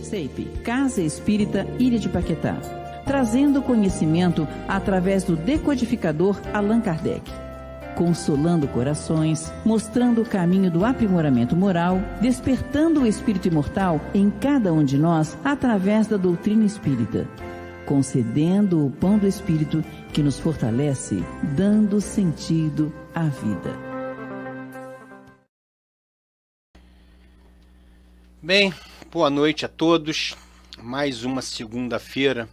CEIP, Casa Espírita Ilha de Paquetá, trazendo conhecimento através do decodificador Allan Kardec, consolando corações, mostrando o caminho do aprimoramento moral, despertando o espírito imortal em cada um de nós através da doutrina espírita, concedendo o pão do espírito que nos fortalece, dando sentido à vida. Bem, boa noite a todos. Mais uma segunda-feira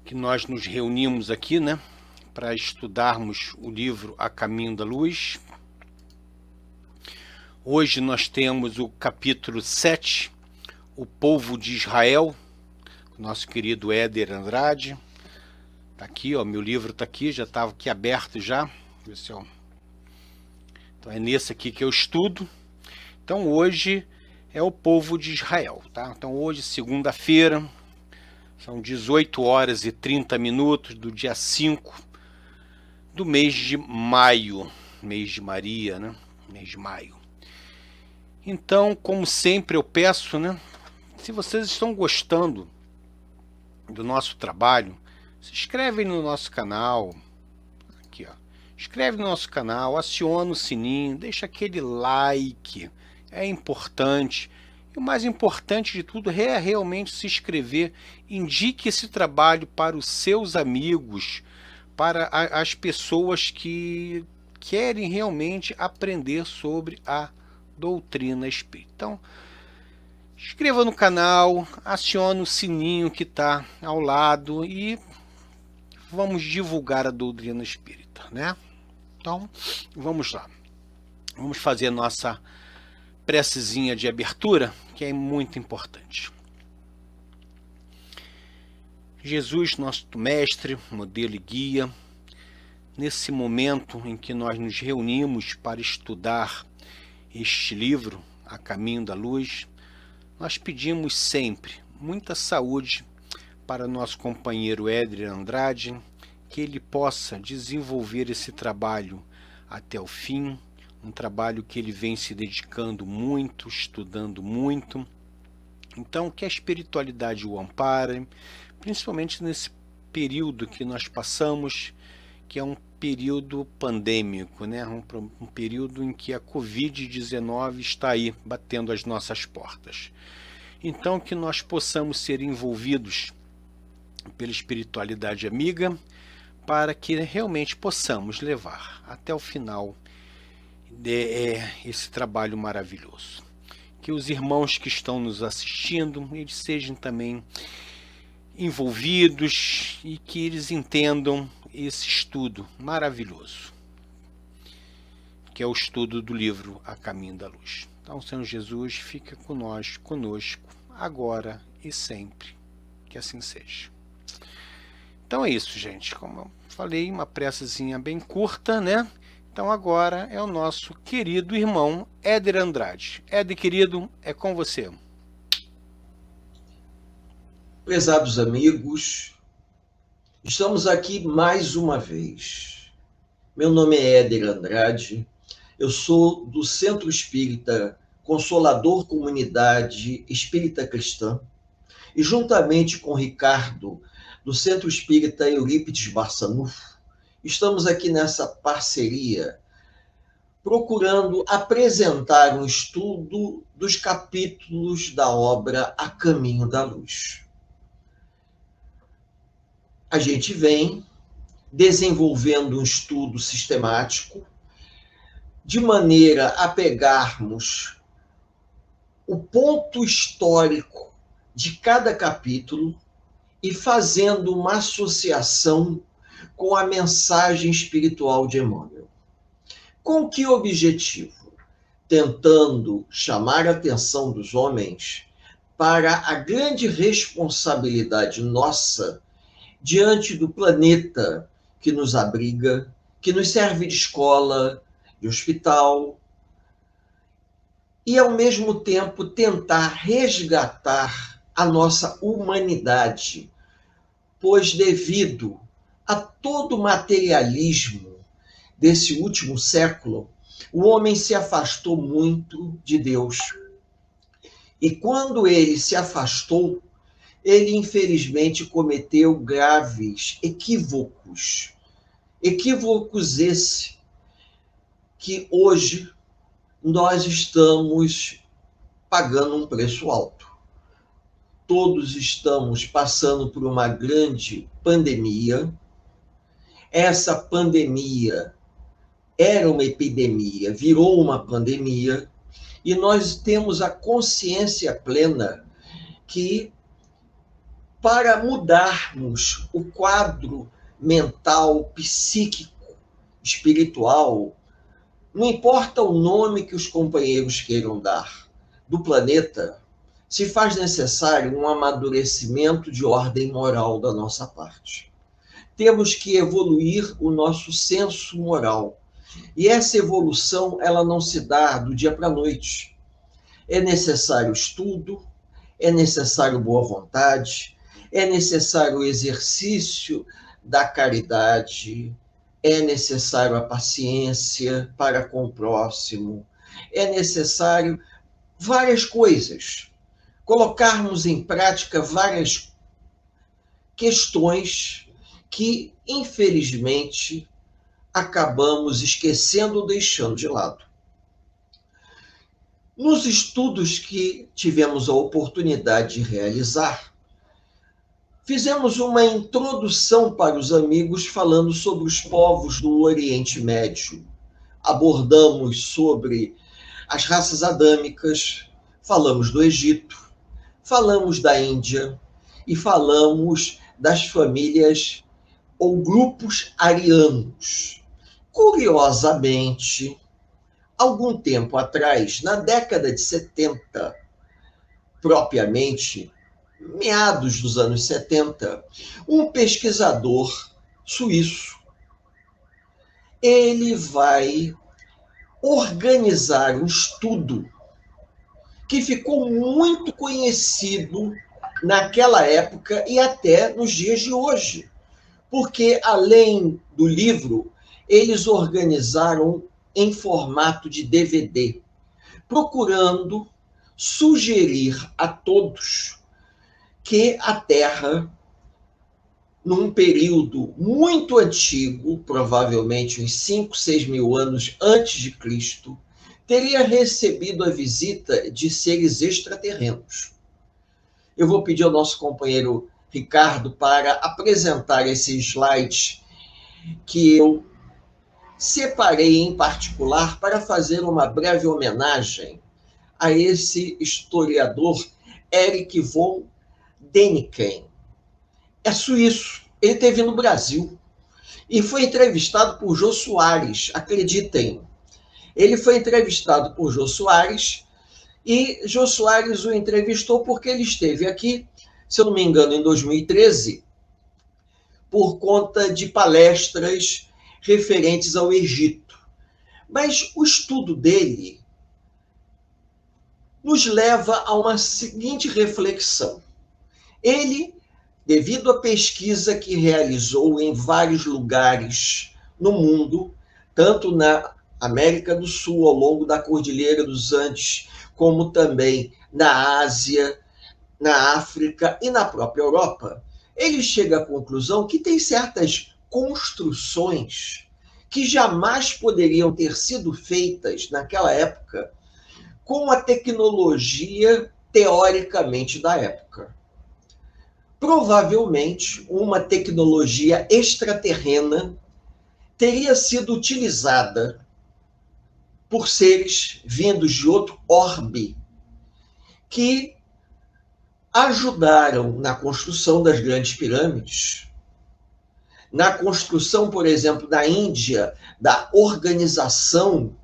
que nós nos reunimos aqui, né, para estudarmos o livro A Caminho da Luz. Hoje nós temos o capítulo 7, O Povo de Israel, nosso querido Éder Andrade. Tá aqui, ó, meu livro tá aqui, já estava aqui aberto já. Então é nesse aqui que eu estudo. Então hoje é o povo de Israel, tá? Então hoje, segunda-feira, são 18 horas e 30 minutos do dia 5 do mês de maio, mês de Maria, né? Mês de maio. Então, como sempre eu peço, né? Se vocês estão gostando do nosso trabalho, se inscrevem no nosso canal, aqui ó, inscreve no nosso canal, aciona o sininho, deixa aquele like, é importante. E o mais importante de tudo é realmente se inscrever, indique esse trabalho para os seus amigos, para as pessoas que querem realmente aprender sobre a doutrina espírita. Então, inscreva no canal, acione o sininho que está ao lado e vamos divulgar a doutrina espírita, né? Então, vamos lá. Vamos fazer a nossa precezinha de abertura, que é muito importante. Jesus, nosso mestre, modelo e guia, nesse momento em que nós nos reunimos para estudar este livro, A Caminho da Luz, nós pedimos sempre muita saúde para nosso companheiro Éder Andrade, que ele possa desenvolver esse trabalho até o fim, um trabalho que ele vem se dedicando muito, estudando muito. Então, que a espiritualidade o ampare, principalmente nesse período que nós passamos, que é um período pandêmico, né? Um período em que a Covid-19 está aí, batendo as nossas portas. Então, que nós possamos ser envolvidos pela espiritualidade amiga, para que realmente possamos levar até o final esse trabalho maravilhoso. Que os irmãos que estão nos assistindo, eles sejam também envolvidos e que eles entendam esse estudo maravilhoso, que é o estudo do livro A Caminho da Luz. Então, Senhor Jesus, fica conosco, agora e sempre, que assim seja. Então é isso, gente. Como eu falei, uma precezinha bem curta, né? Então agora é o nosso querido irmão Éder Andrade. Éder, querido, é com você. Prezados amigos, estamos aqui mais uma vez. Meu nome é Éder Andrade, eu sou do Centro Espírita Consolador Comunidade Espírita Cristã e juntamente com Ricardo, do Centro Espírita Eurípides Barçanufo, estamos aqui nessa parceria, procurando apresentar um estudo dos capítulos da obra A Caminho da Luz. A gente vem desenvolvendo um estudo sistemático, de maneira a pegarmos o ponto histórico de cada capítulo e fazendo uma associação com a mensagem espiritual de Emmanuel. Com que objetivo? Tentando chamar a atenção dos homens para a grande responsabilidade nossa diante do planeta que nos abriga, que nos serve de escola, de hospital, e ao mesmo tempo tentar resgatar a nossa humanidade, pois devido a todo o materialismo desse último século, o homem se afastou muito de Deus. E quando ele se afastou, ele infelizmente cometeu graves equívocos. Equívocos esse que hoje nós estamos pagando um preço alto. Todos estamos passando por uma grande pandemia. Essa pandemia era uma epidemia, virou uma pandemia, e nós temos a consciência plena que, para mudarmos o quadro mental, psíquico, espiritual, não importa o nome que os companheiros queiram dar, do planeta, se faz necessário um amadurecimento de ordem moral da nossa parte. Temos que evoluir o nosso senso moral. E essa evolução, ela não se dá do dia para a noite. É necessário estudo, é necessário boa vontade, é necessário o exercício da caridade, é necessário a paciência para com o próximo, é necessário várias coisas. Colocarmos em prática várias questões que, infelizmente, acabamos esquecendo ou deixando de lado. Nos estudos que tivemos a oportunidade de realizar, fizemos uma introdução para os amigos falando sobre os povos do Oriente Médio. Abordamos sobre as raças adâmicas, falamos do Egito, falamos da Índia e falamos das famílias ou grupos arianos. Curiosamente, algum tempo atrás, na década de 70, propriamente, meados dos anos 70, um pesquisador suíço, ele vai organizar um estudo que ficou muito conhecido naquela época e até nos dias de hoje. Porque, além do livro, eles organizaram em formato de DVD, procurando sugerir a todos que a Terra, num período muito antigo, provavelmente uns 5, 6 mil anos antes de Cristo, teria recebido a visita de seres extraterrenos. Eu vou pedir ao nosso companheiro Ricardo para apresentar esse slide que eu separei em particular para fazer uma breve homenagem a esse historiador Erich von Däniken. É suíço, ele esteve no Brasil e foi entrevistado por Jô Soares, acreditem. Ele foi entrevistado por Jô Soares e Jô Soares o entrevistou porque ele esteve aqui, se eu não me engano, em 2013, por conta de palestras referentes ao Egito. Mas o estudo dele nos leva a uma seguinte reflexão. Ele, devido à pesquisa que realizou em vários lugares no mundo, tanto na América do Sul, ao longo da Cordilheira dos Andes, como também na Ásia, na África e na própria Europa, ele chega à conclusão que tem certas construções que jamais poderiam ter sido feitas naquela época com a tecnologia teoricamente da época. Provavelmente, uma tecnologia extraterrena teria sido utilizada por seres vindos de outro orbe que ajudaram na construção das grandes pirâmides, na construção, por exemplo, da Índia, da organização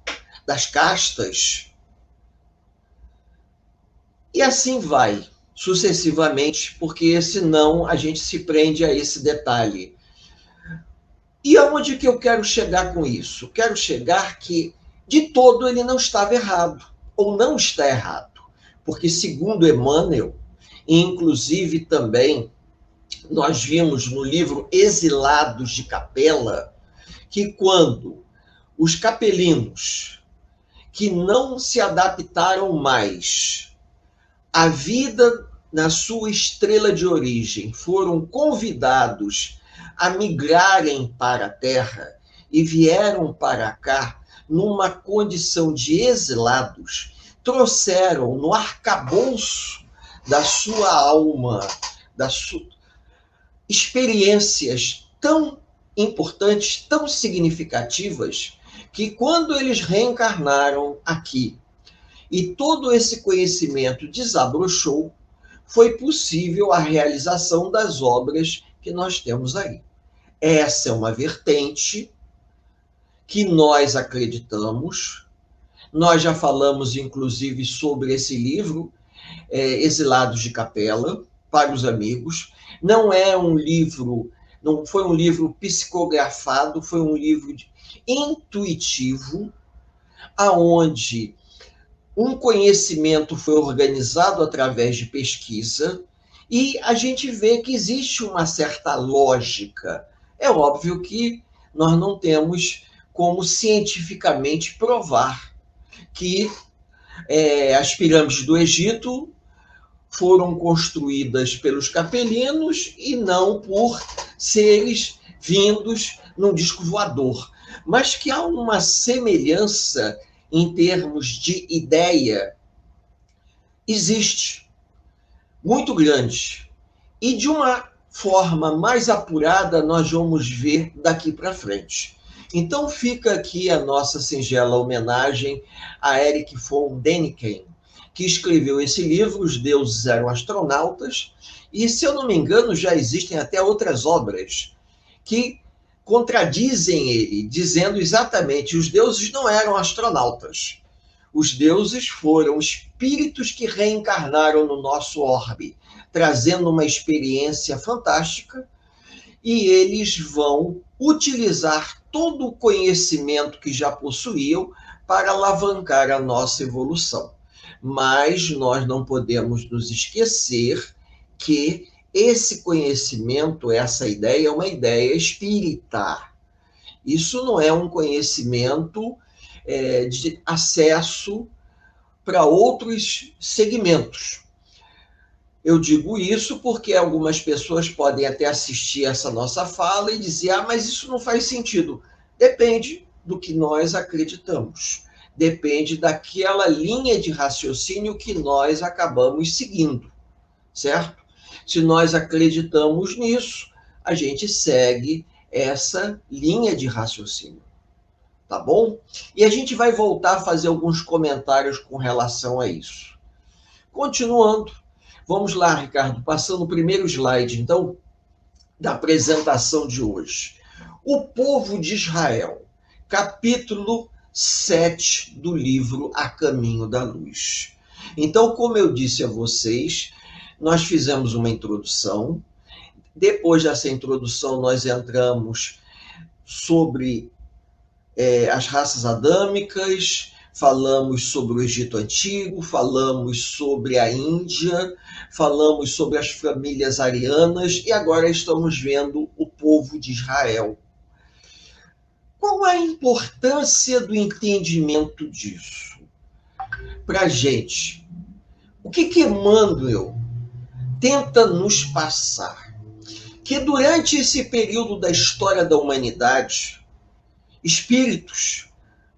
das castas, e assim vai, sucessivamente, porque senão a gente se prende a esse detalhe. E aonde que eu quero chegar com isso? Quero chegar que, de todo, ele não estava errado, ou não está errado, porque, segundo Emmanuel, e inclusive também nós vimos no livro Exilados de Capela, que quando os capelinos que não se adaptaram mais a vida na sua estrela de origem, foram convidados a migrarem para a Terra e vieram para cá numa condição de exilados, trouxeram no arcabouço da sua alma, das experiências tão importantes, tão significativas, que quando eles reencarnaram aqui e todo esse conhecimento desabrochou, foi possível a realização das obras que nós temos aí. Essa é uma vertente que nós acreditamos. Nós já falamos, inclusive, sobre esse livro, Exilados de Capela, para os amigos. Não é um livro, não foi um livro psicografado, foi um livro intuitivo, aonde um conhecimento foi organizado através de pesquisa e a gente vê que existe uma certa lógica. É óbvio que nós não temos como cientificamente provar que as pirâmides do Egito foram construídas pelos capelinos e não por seres vindos num disco voador, mas que há uma semelhança em termos de ideia, existe, muito grande. E de uma forma mais apurada nós vamos ver daqui para frente. Então fica aqui a nossa singela homenagem a Erich von Däniken, que escreveu esse livro, Os Deuses Eram Astronautas, e, se eu não me engano, já existem até outras obras que contradizem ele, dizendo exatamente: os deuses não eram astronautas. Os deuses foram espíritos que reencarnaram no nosso orbe, trazendo uma experiência fantástica, e eles vão utilizar todo o conhecimento que já possuíam para alavancar a nossa evolução. Mas nós não podemos nos esquecer que esse conhecimento, essa ideia, é uma ideia espírita. Isso não é um conhecimento de acesso para outros segmentos. Eu digo isso porque algumas pessoas podem até assistir essa nossa fala e dizer: mas isso não faz sentido. Depende do que nós acreditamos. Depende daquela linha de raciocínio que nós acabamos seguindo, certo? Se nós acreditamos nisso, a gente segue essa linha de raciocínio, tá bom? E a gente vai voltar a fazer alguns comentários com relação a isso. Continuando, vamos lá, Ricardo, passando o primeiro slide, então, da apresentação de hoje. O povo de Israel, capítulo 7 do livro A Caminho da Luz. Então, como eu disse a vocês, nós fizemos uma introdução. Depois dessa introdução, nós entramos sobre as raças adâmicas, falamos sobre o Egito Antigo, falamos sobre a Índia, falamos sobre as famílias arianas e agora estamos vendo o povo de Israel. Qual a importância do entendimento disso para a gente? O que Emmanuel tenta nos passar? Que durante esse período da história da humanidade, espíritos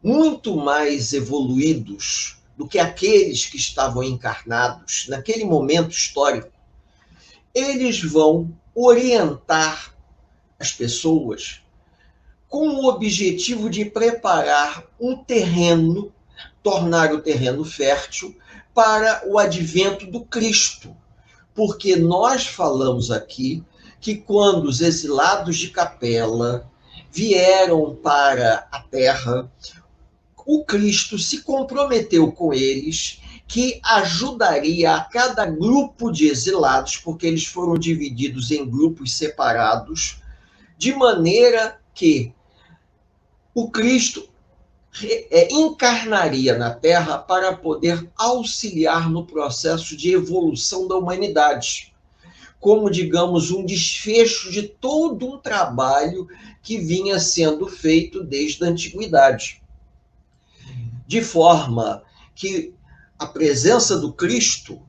muito mais evoluídos do que aqueles que estavam encarnados naquele momento histórico, eles vão orientar as pessoas com o objetivo de preparar um terreno, tornar o terreno fértil para o advento do Cristo. Porque nós falamos aqui que quando os exilados de Capela vieram para a Terra, o Cristo se comprometeu com eles que ajudaria a cada grupo de exilados, porque eles foram divididos em grupos separados, de maneira que o Cristo encarnaria na Terra para poder auxiliar no processo de evolução da humanidade, como, digamos, um desfecho de todo um trabalho que vinha sendo feito desde a antiguidade. De forma que a presença do Cristo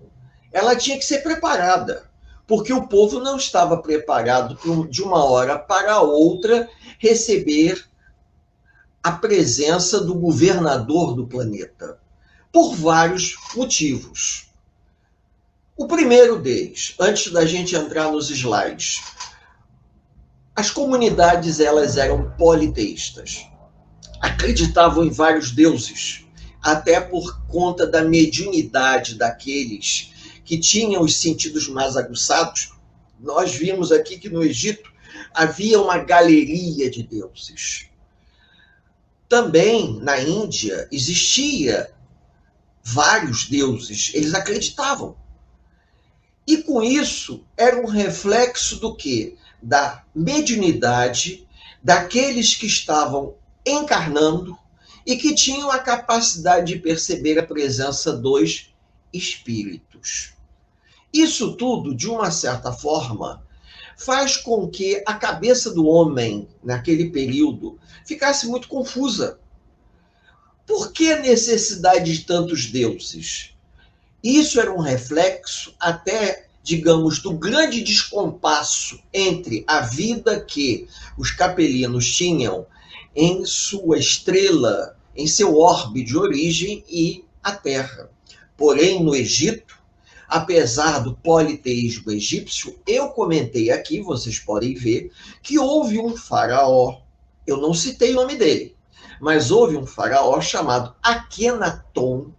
ela tinha que ser preparada, porque o povo não estava preparado de uma hora para outra receber a presença do governador do planeta, por vários motivos. O primeiro deles, antes da gente entrar nos slides, as comunidades elas eram politeístas, acreditavam em vários deuses, até por conta da mediunidade daqueles que tinham os sentidos mais aguçados. Nós vimos aqui que no Egito havia uma galeria de deuses. Também na Índia existia vários deuses, eles acreditavam. E com isso era um reflexo do quê? Da mediunidade daqueles que estavam encarnando e que tinham a capacidade de perceber a presença dos espíritos. Isso tudo, de uma certa forma, faz com que a cabeça do homem, naquele período, ficasse muito confusa. Por que a necessidade de tantos deuses? Isso era um reflexo até, digamos, do grande descompasso entre a vida que os capelinos tinham em sua estrela, em seu orbe de origem e a Terra. Porém, no Egito, apesar do politeísmo egípcio, eu comentei aqui, vocês podem ver, que houve um faraó, eu não citei o nome dele, mas houve um faraó chamado Akenaton,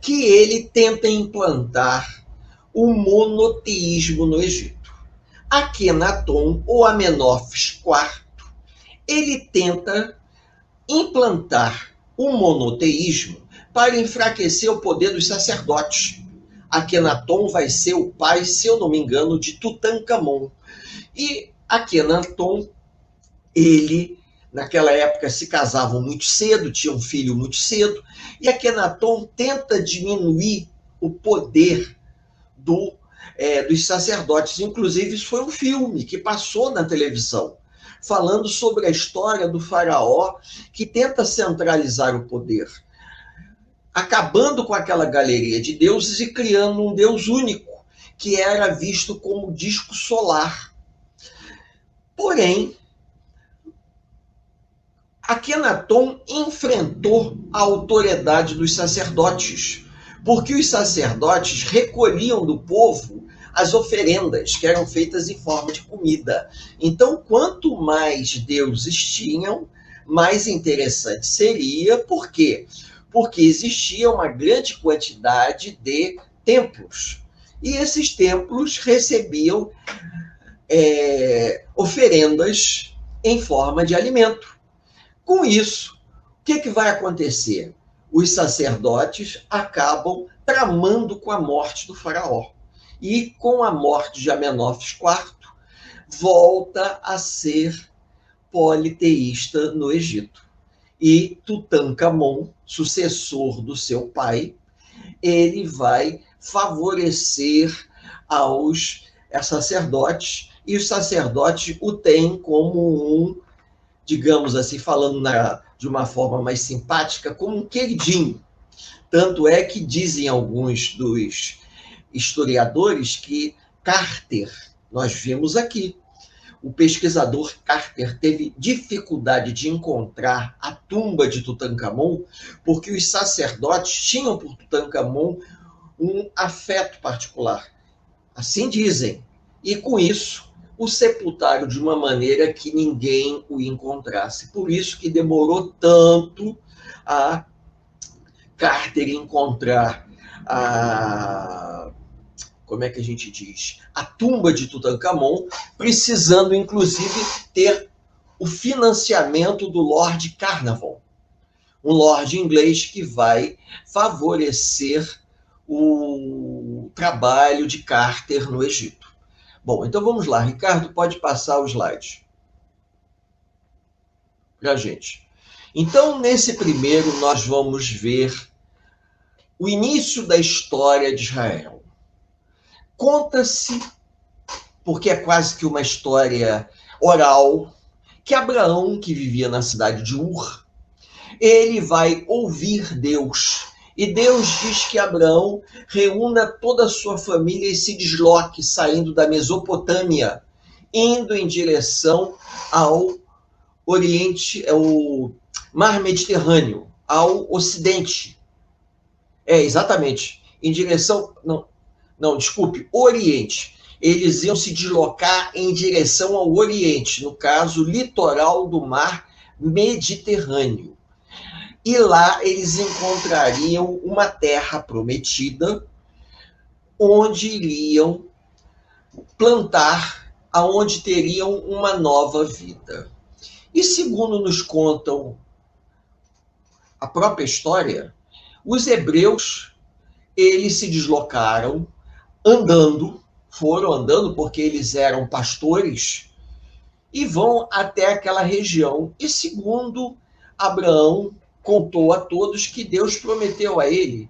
que ele tenta implantar o monoteísmo no Egito. Akenaton, ou Amenófis IV, ele tenta implantar o monoteísmo para enfraquecer o poder dos sacerdotes. Akenaton vai ser o pai, se eu não me engano, de Tutankhamon. E Akenaton, ele, naquela época, se casavam muito cedo, tinha um filho muito cedo, e Akenaton tenta diminuir o poder dos sacerdotes. Inclusive, isso foi um filme que passou na televisão, falando sobre a história do faraó que tenta centralizar o poder, acabando com aquela galeria de deuses e criando um deus único, que era visto como disco solar. Porém, Akenaton enfrentou a autoridade dos sacerdotes, porque os sacerdotes recolhiam do povo as oferendas, que eram feitas em forma de comida. Então, quanto mais deuses tinham, mais interessante seria. Por quê? Porque existia uma grande quantidade de templos. E esses templos recebiam oferendas em forma de alimento. Com isso, o que vai acontecer? Os sacerdotes acabam tramando com a morte do faraó. E com a morte de Amenófis IV, volta a ser politeísta no Egito. E Tutankhamon, sucessor do seu pai, ele vai favorecer aos sacerdotes, e os sacerdotes o têm como um, digamos assim, falando de uma forma mais simpática, como um queridinho. Tanto é que dizem alguns dos historiadores que Carter, nós vimos aqui, o pesquisador Carter teve dificuldade de encontrar a tumba de Tutankhamon, porque os sacerdotes tinham por Tutankhamon um afeto particular. Assim dizem. E com isso, o sepultaram de uma maneira que ninguém o encontrasse. Por isso que demorou tanto a Carter encontrar como é que a gente diz? A tumba de Tutankhamon, precisando, inclusive, ter o financiamento do Lord Carnarvon, um lord inglês que vai favorecer o trabalho de Carter no Egito. Bom, então vamos lá. Ricardo, pode passar o slide para a gente. Então, nesse primeiro, nós vamos ver o início da história de Israel. Conta-se, porque é quase que uma história oral, que Abraão, que vivia na cidade de Ur, ele vai ouvir Deus E Deus diz que Abraão reúna toda a sua família e se desloque, saindo da Mesopotâmia, indo em direção ao Oriente, ao Mar Mediterrâneo, ao Ocidente. Exatamente, em direção... Não, desculpe, Oriente. Eles iam se deslocar em direção ao Oriente, no caso, litoral do Mar Mediterrâneo. E lá eles encontrariam uma terra prometida, onde iriam plantar, aonde teriam uma nova vida. E segundo nos contam a própria história, os hebreus, eles se deslocaram foram andando porque eles eram pastores, e vão até aquela região. E segundo Abraão contou a todos que Deus prometeu a ele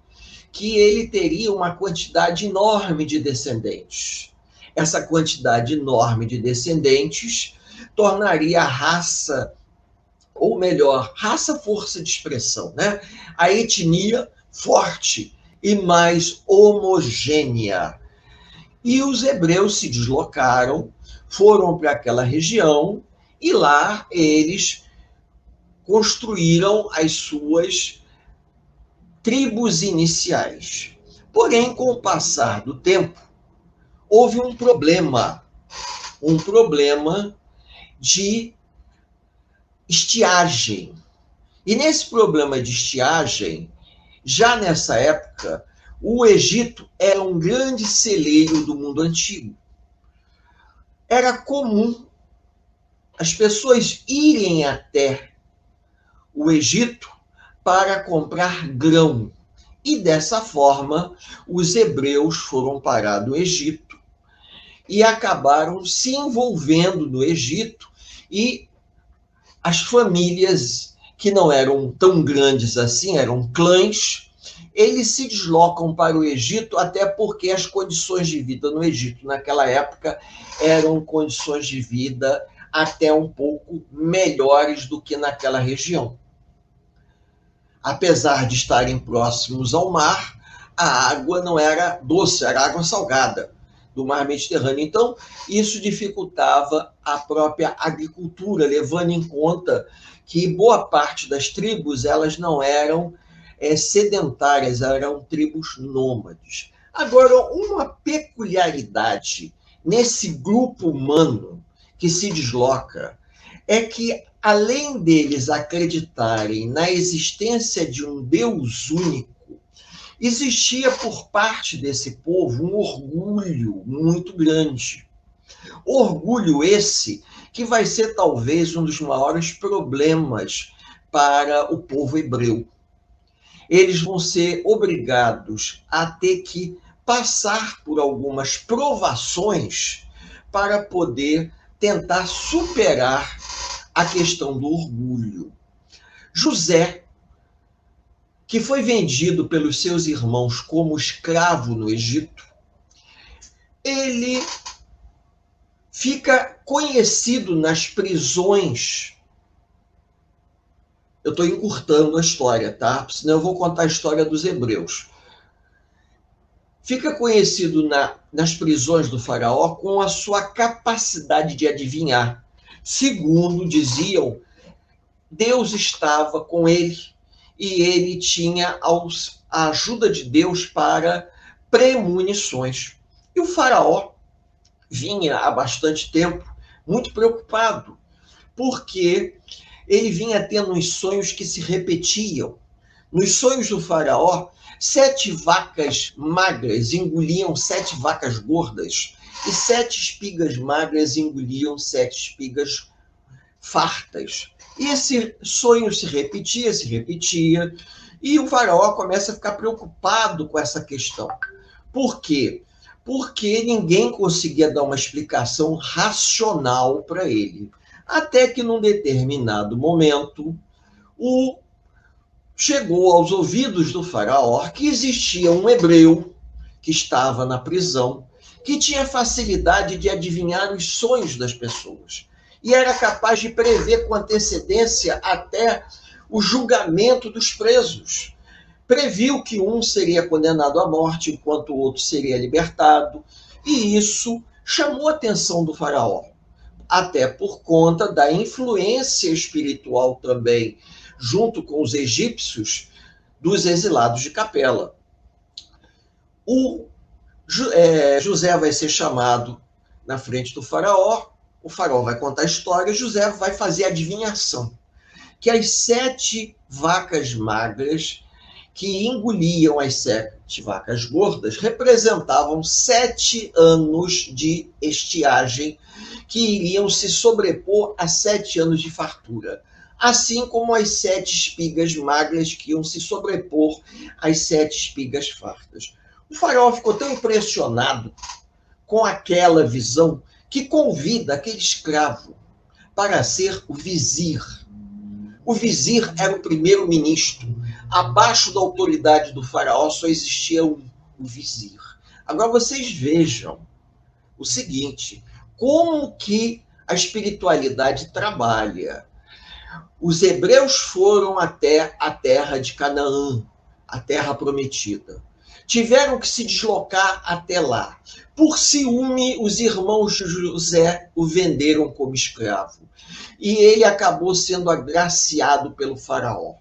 que ele teria uma quantidade enorme de descendentes. Essa quantidade enorme de descendentes tornaria a raça, ou melhor, raça, força de expressão, né? A etnia forte e mais homogênea. E os hebreus se deslocaram, foram para aquela região, e lá eles construíram as suas tribos iniciais. Porém, com o passar do tempo, houve um problema de estiagem. E nesse problema de estiagem, já nessa época, o Egito era um grande celeiro do mundo antigo. Era comum as pessoas irem até o Egito para comprar grão. E dessa forma, os hebreus foram parar no Egito e acabaram se envolvendo no Egito, e as famílias, que não eram tão grandes assim, eram clãs, eles se deslocam para o Egito, até porque as condições de vida no Egito naquela época eram condições de vida até um pouco melhores do que naquela região. Apesar de estarem próximos ao mar, a água não era doce, era água salgada do mar Mediterrâneo. Então, isso dificultava a própria agricultura, levando em conta que boa parte das tribos elas não eram sedentárias, eram tribos nômades. Agora, uma peculiaridade nesse grupo humano que se desloca é que, além deles acreditarem na existência de um Deus único, existia por parte desse povo um orgulho muito grande. Orgulho esse que vai ser talvez um dos maiores problemas para o povo hebreu. Eles vão ser obrigados a ter que passar por algumas provações para poder tentar superar a questão do orgulho. José, que foi vendido pelos seus irmãos como escravo no Egito, ele fica conhecido nas prisões. Eu estou encurtando a história, tá? Senão eu vou contar a história dos hebreus. Fica conhecido nas prisões do faraó com a sua capacidade de adivinhar. Segundo diziam, Deus estava com ele e ele tinha a ajuda de Deus para premonições. E o faraó vinha há bastante tempo muito preocupado, porque ele vinha tendo uns sonhos que se repetiam. Nos sonhos do faraó, 7 vacas magras engoliam 7 vacas gordas, e 7 espigas magras engoliam 7 espigas fartas. E esse sonho se repetia, e o faraó começa a ficar preocupado com essa questão. Por quê? Porque ninguém conseguia dar uma explicação racional para ele. Até que, num determinado momento, chegou aos ouvidos do faraó que existia um hebreu que estava na prisão, que tinha facilidade de adivinhar os sonhos das pessoas e era capaz de prever com antecedência até o julgamento dos presos, previu que um seria condenado à morte enquanto o outro seria libertado, e isso chamou a atenção do faraó, até por conta da influência espiritual também, junto com os egípcios, dos exilados de Capela. José vai ser chamado na frente do faraó, o faraó vai contar a história, José vai fazer a adivinhação, que as 7 vacas magras que engoliam as 7 vacas gordas representavam 7 anos de estiagem que iriam se sobrepor a 7 anos de fartura, assim como as 7 espigas magras que iam se sobrepor às 7 espigas fartas. O faraó ficou tão impressionado com aquela visão que convida aquele escravo para ser o vizir. O vizir era o primeiro-ministro. Abaixo da autoridade do faraó só existia o vizir. Agora vocês vejam o seguinte, como que a espiritualidade trabalha. Os hebreus foram até a terra de Canaã, a terra prometida. Tiveram que se deslocar até lá. Por ciúme, os irmãos de José o venderam como escravo. E ele acabou sendo agraciado pelo faraó.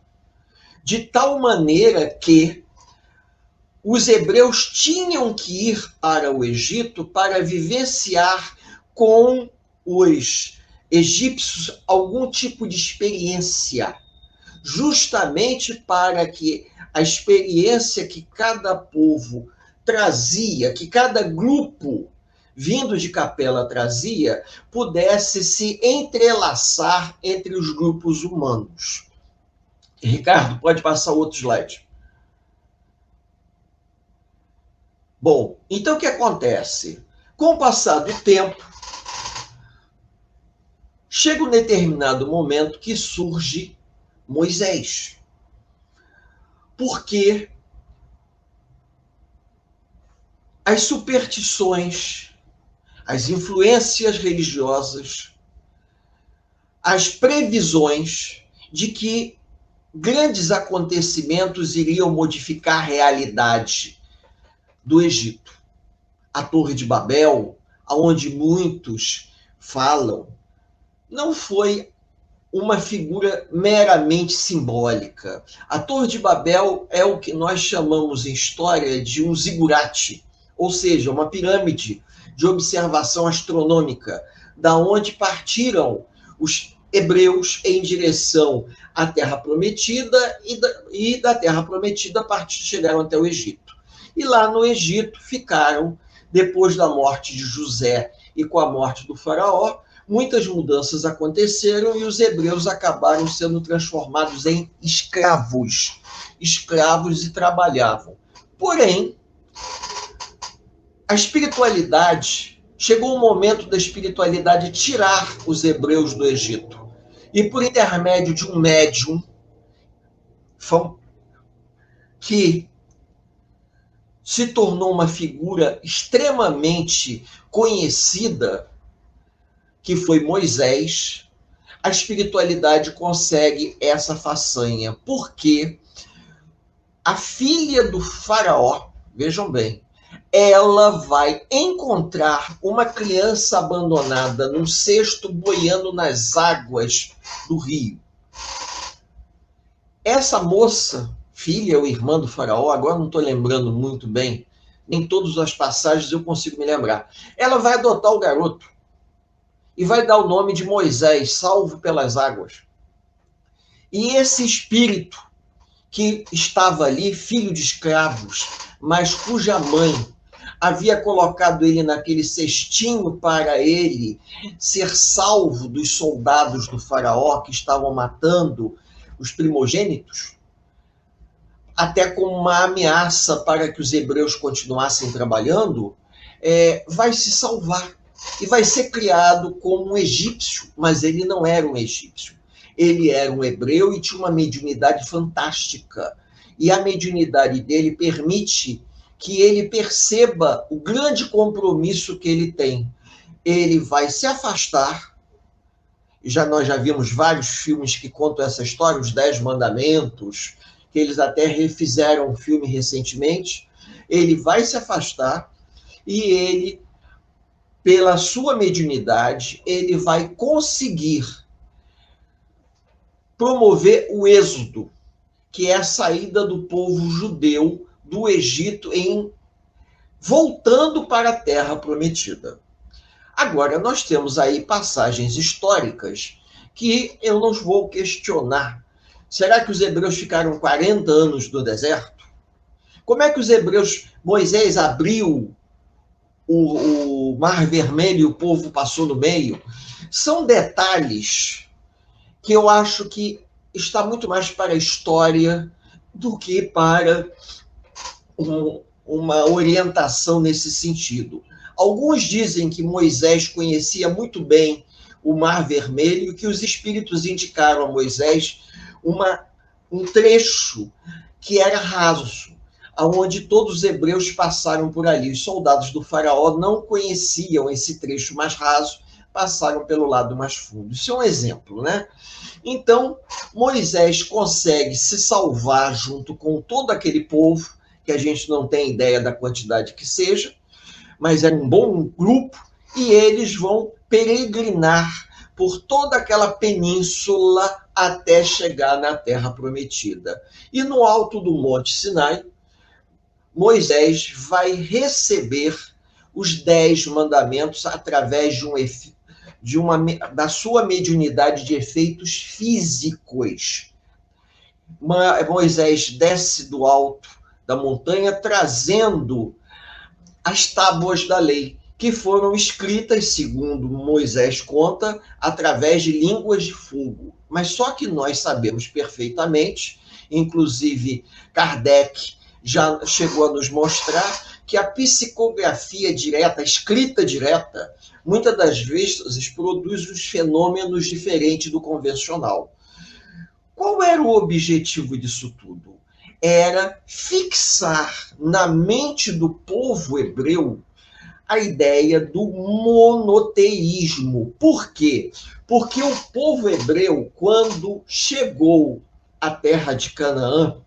De tal maneira que os hebreus tinham que ir para o Egito para vivenciar com os egípcios algum tipo de experiência, justamente para que a experiência que cada povo trazia, que cada grupo vindo de Capela trazia, pudesse se entrelaçar entre os grupos humanos. Ricardo, pode passar outro slide. Bom, então o que acontece? Com o passar do tempo, chega um determinado momento que surge Moisés. Porque as superstições, as influências religiosas, as previsões de que grandes acontecimentos iriam modificar a realidade do Egito. A Torre de Babel, aonde muitos falam, não foi uma figura meramente simbólica. A Torre de Babel é o que nós chamamos em história de um zigurate, ou seja, uma pirâmide de observação astronômica, da onde partiram os hebreus em direção à Terra Prometida e da Terra Prometida chegaram até o Egito. E lá no Egito ficaram, depois da morte de José e com a morte do faraó, muitas mudanças aconteceram e os hebreus acabaram sendo transformados em escravos. Escravos e trabalhavam. Porém, a espiritualidade, chegou o momento da espiritualidade tirar os hebreus do Egito. E por intermédio de um médium que se tornou uma figura extremamente conhecida, que foi Moisés, a espiritualidade consegue essa façanha, porque a filha do faraó, vejam bem, ela vai encontrar uma criança abandonada num cesto boiando nas águas do rio. Essa moça, filha ou irmã do faraó, agora não estou lembrando muito bem, nem todas as passagens eu consigo me lembrar, ela vai adotar o garoto e vai dar o nome de Moisés, salvo pelas águas. E esse espírito que estava ali, filho de escravos, mas cuja mãe havia colocado ele naquele cestinho para ele ser salvo dos soldados do faraó que estavam matando os primogênitos, até como uma ameaça para que os hebreus continuassem trabalhando, vai se salvar. E vai ser criado como um egípcio, mas ele não era um egípcio. Ele era um hebreu e tinha uma mediunidade fantástica. E a mediunidade dele permite que ele perceba o grande compromisso que ele tem. Ele vai se afastar. Nós já vimos vários filmes que contam essa história, os 10 Mandamentos, que eles até refizeram um filme recentemente. Ele vai se afastar e ele, pela sua mediunidade, ele vai conseguir promover o êxodo, que é a saída do povo judeu do Egito voltando para a Terra Prometida. Agora, nós temos aí passagens históricas que eu não vou questionar. Será que os hebreus ficaram 40 anos no deserto? Como é que os hebreus, Moisés abriu o Mar Vermelho e o povo passou no meio? São detalhes que eu acho que está muito mais para a história do que para uma orientação nesse sentido. Alguns dizem que Moisés conhecia muito bem o Mar Vermelho e que os espíritos indicaram a Moisés um trecho que era raso, onde todos os hebreus passaram por ali. Os soldados do faraó não conheciam esse trecho mais raso, passaram pelo lado mais fundo. Isso é um exemplo, né? Então, Moisés consegue se salvar junto com todo aquele povo, que a gente não tem ideia da quantidade que seja, mas é um bom grupo, e eles vão peregrinar por toda aquela península até chegar na Terra Prometida. E no alto do Monte Sinai, Moisés vai receber os 10 mandamentos através da sua mediunidade de efeitos físicos. Moisés desce do alto da montanha trazendo as tábuas da lei, que foram escritas, segundo Moisés conta, através de línguas de fogo. Mas só que nós sabemos perfeitamente, inclusive Kardec já chegou a nos mostrar, que a psicografia direta, a escrita direta, muitas das vezes produz os fenômenos diferentes do convencional. Qual era o objetivo disso tudo? Era fixar na mente do povo hebreu a ideia do monoteísmo. Por quê? Porque o povo hebreu, quando chegou à terra de Canaã,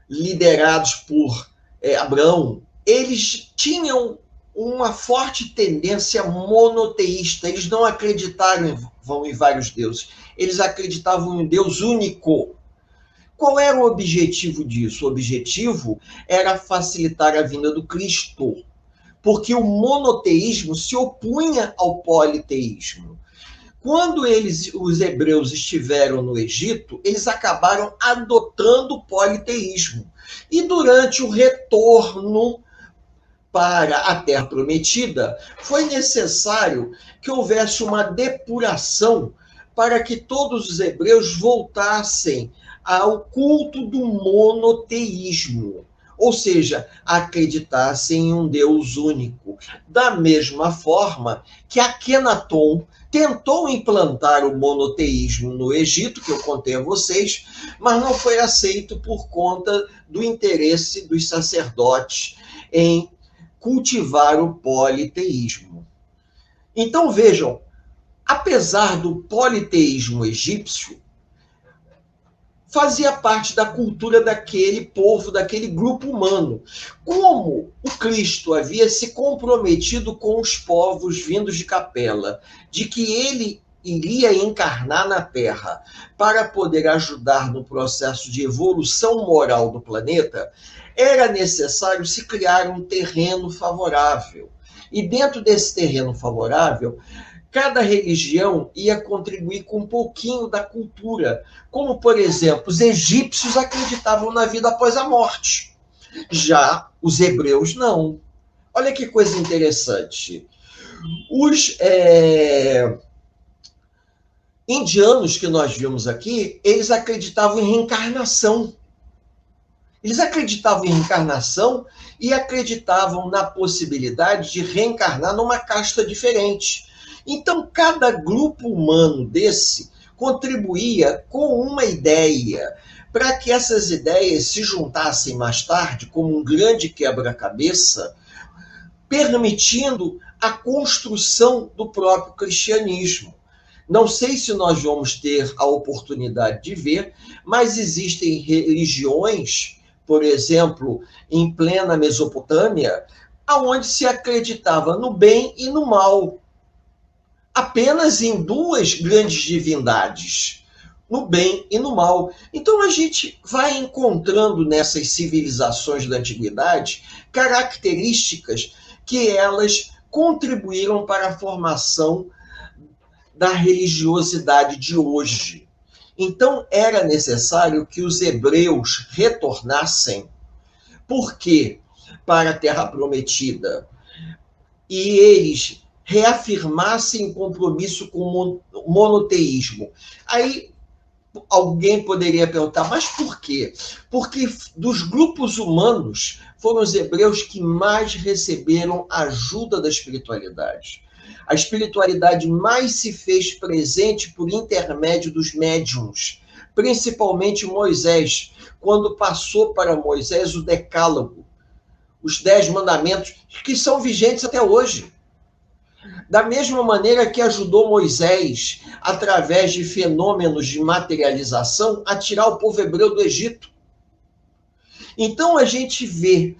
liderados por Abraão, eles tinham uma forte tendência monoteísta. Eles não acreditaram em vários deuses. Eles acreditavam em um Deus único. Qual era o objetivo disso? O objetivo era facilitar a vinda do Cristo, porque o monoteísmo se opunha ao politeísmo. Quando os hebreus estiveram no Egito, eles acabaram adotando o politeísmo. E durante o retorno para a Terra Prometida, foi necessário que houvesse uma depuração para que todos os hebreus voltassem ao culto do monoteísmo, ou seja, acreditassem em um Deus único. Da mesma forma que Akenaton tentou implantar o monoteísmo no Egito, que eu contei a vocês, mas não foi aceito por conta do interesse dos sacerdotes em cultivar o politeísmo. Então vejam, apesar do politeísmo egípcio, fazia parte da cultura daquele povo, daquele grupo humano. Como o Cristo havia se comprometido com os povos vindos de Capela, de que ele iria encarnar na Terra para poder ajudar no processo de evolução moral do planeta, era necessário se criar um terreno favorável. E dentro desse terreno favorável, cada religião ia contribuir com um pouquinho da cultura. Como, por exemplo, os egípcios acreditavam na vida após a morte. Já os hebreus não. Olha que coisa interessante. Os indianos que nós vimos aqui, eles acreditavam em reencarnação. Eles acreditavam em reencarnação e acreditavam na possibilidade de reencarnar numa casta diferente. Então, cada grupo humano desse contribuía com uma ideia, para que essas ideias se juntassem mais tarde como um grande quebra-cabeça, permitindo a construção do próprio cristianismo. Não sei se nós vamos ter a oportunidade de ver, mas existem religiões, por exemplo, em plena Mesopotâmia, aonde se acreditava no bem e no mal, apenas em duas grandes divindades, no bem e no mal. Então a gente vai encontrando nessas civilizações da antiguidade características que elas contribuíram para a formação da religiosidade de hoje. Então era necessário que os hebreus retornassem. Por quê? Para a Terra Prometida. E eles reafirmassem o compromisso com o monoteísmo. Aí alguém poderia perguntar, mas por quê? Porque dos grupos humanos foram os hebreus que mais receberam ajuda da espiritualidade. A espiritualidade mais se fez presente por intermédio dos médiuns, principalmente Moisés, quando passou para Moisés o Decálogo, os 10 mandamentos, que são vigentes até hoje. Da mesma maneira que ajudou Moisés, através de fenômenos de materialização, a tirar o povo hebreu do Egito. Então a gente vê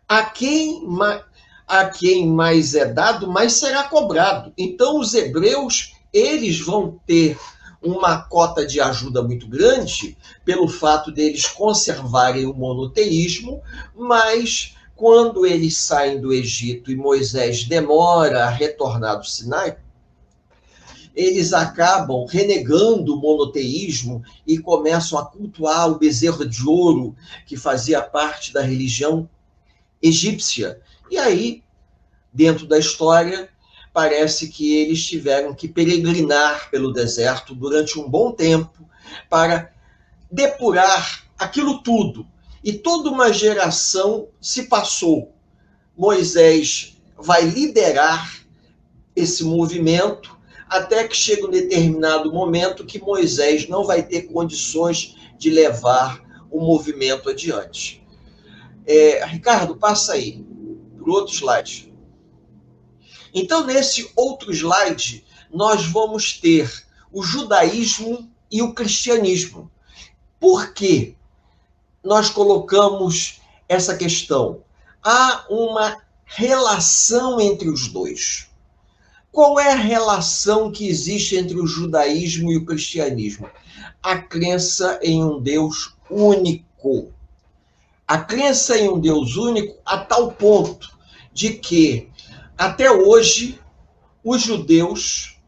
a quem mais é dado, mais será cobrado. Então os hebreus, eles vão ter uma cota de ajuda muito grande pelo fato deles conservarem o monoteísmo, mas quando eles saem do Egito e Moisés demora a retornar do Sinai, eles acabam renegando o monoteísmo e começam a cultuar o bezerro de ouro, que fazia parte da religião egípcia. E aí, dentro da história, parece que eles tiveram que peregrinar pelo deserto durante um bom tempo para depurar aquilo tudo. E toda uma geração se passou. Moisés vai liderar esse movimento até que chega um determinado momento que Moisés não vai ter condições de levar o movimento adiante. Ricardo, passa aí para o outro slide. Então, nesse outro slide, nós vamos ter o judaísmo e o cristianismo. Por quê? Nós colocamos essa questão. Há uma relação entre os dois. Qual é a relação que existe entre o judaísmo e o cristianismo? A crença em um Deus único. A crença em um Deus único a tal ponto de que, até hoje, os judeus,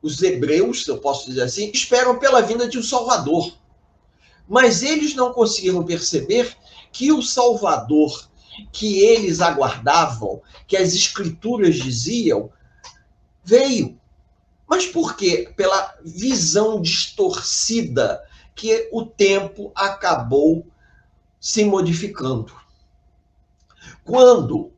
os hebreus, se eu posso dizer assim, esperam pela vinda de um Salvador. Mas eles não conseguiram perceber que o Salvador que eles aguardavam, que as escrituras diziam, veio. Mas por quê? Pela visão distorcida que o tempo acabou se modificando. Quando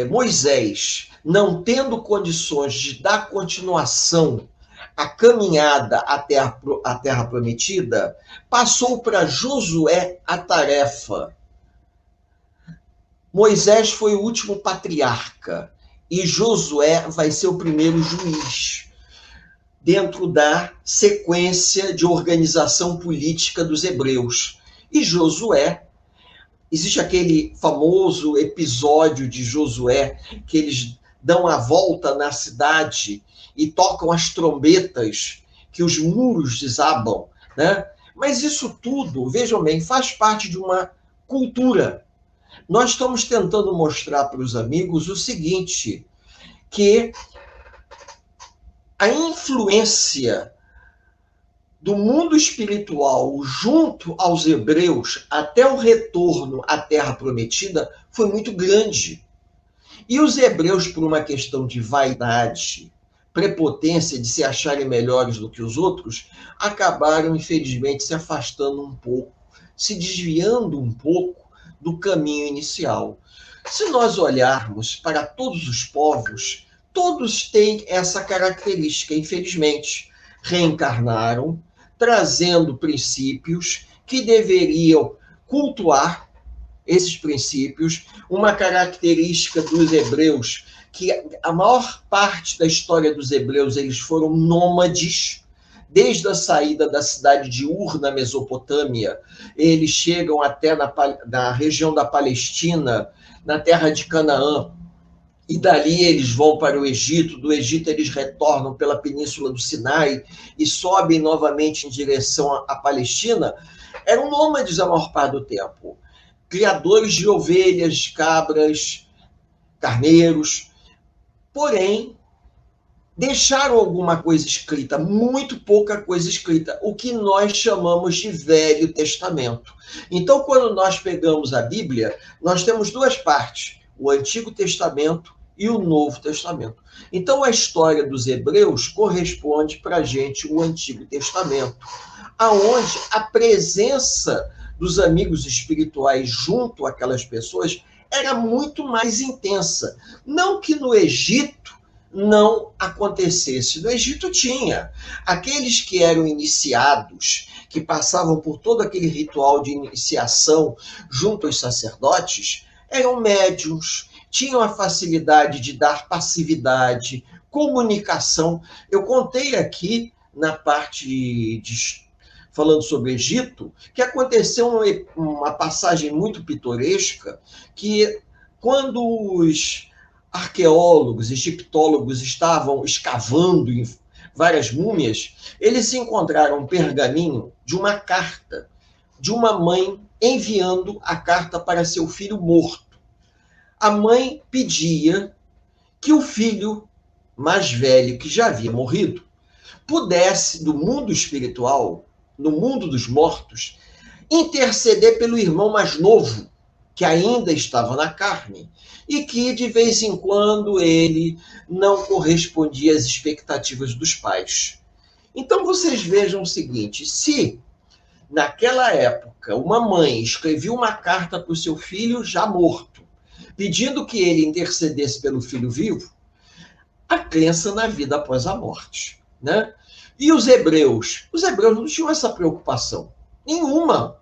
Moisés, não tendo condições de dar continuação à caminhada à Terra Prometida, passou para Josué a tarefa. Moisés foi o último patriarca e Josué vai ser o primeiro juiz dentro da sequência de organização política dos hebreus. E Josué, existe aquele famoso episódio de Josué que eles dão a volta na cidade e tocam as trombetas, que os muros desabam, né? Mas isso tudo, vejam bem, faz parte de uma cultura. Nós estamos tentando mostrar para os amigos o seguinte, que a influência do mundo espiritual junto aos hebreus até o retorno à Terra Prometida foi muito grande. E os hebreus, por uma questão de vaidade, prepotência de se acharem melhores do que os outros, acabaram, infelizmente, se afastando um pouco, se desviando um pouco do caminho inicial. Se nós olharmos para todos os povos, todos têm essa característica, infelizmente. Reencarnaram, trazendo princípios que deveriam cultuar esses princípios. Uma característica dos hebreus que a maior parte da história dos hebreus eles foram nômades. Desde a saída da cidade de Ur, na Mesopotâmia, eles chegam até na região da Palestina, na terra de Canaã, e dali eles vão para o Egito, do Egito eles retornam pela península do Sinai e sobem novamente em direção à Palestina. Eram nômades a maior parte do tempo, criadores de ovelhas, cabras, carneiros, porém, deixaram alguma coisa escrita, muito pouca coisa escrita, o que nós chamamos de Velho Testamento. Então, quando nós pegamos a Bíblia, nós temos duas partes, o Antigo Testamento e o Novo Testamento. Então, a história dos hebreus corresponde para a gente o Antigo Testamento, aonde a presença dos amigos espirituais junto àquelas pessoas era muito mais intensa. Não que no Egito não acontecesse. No Egito tinha. Aqueles que eram iniciados, que passavam por todo aquele ritual de iniciação junto aos sacerdotes, eram médiuns, tinham a facilidade de dar passividade, comunicação. Eu contei aqui, na parte falando sobre o Egito, que aconteceu uma passagem muito pitoresca, que quando os arqueólogos, egiptólogos estavam escavando em várias múmias, eles encontraram um pergaminho de uma carta de uma mãe enviando a carta para seu filho morto. A mãe pedia que o filho mais velho, que já havia morrido, pudesse, do mundo espiritual, no mundo dos mortos, interceder pelo irmão mais novo, que ainda estava na carne, e que, de vez em quando, ele não correspondia às expectativas dos pais. Então, vocês vejam o seguinte, se, naquela época, uma mãe escrevia uma carta para o seu filho já morto, pedindo que ele intercedesse pelo filho vivo, a crença na vida após a morte, né? E os hebreus? Os hebreus não tinham essa preocupação. Nenhuma.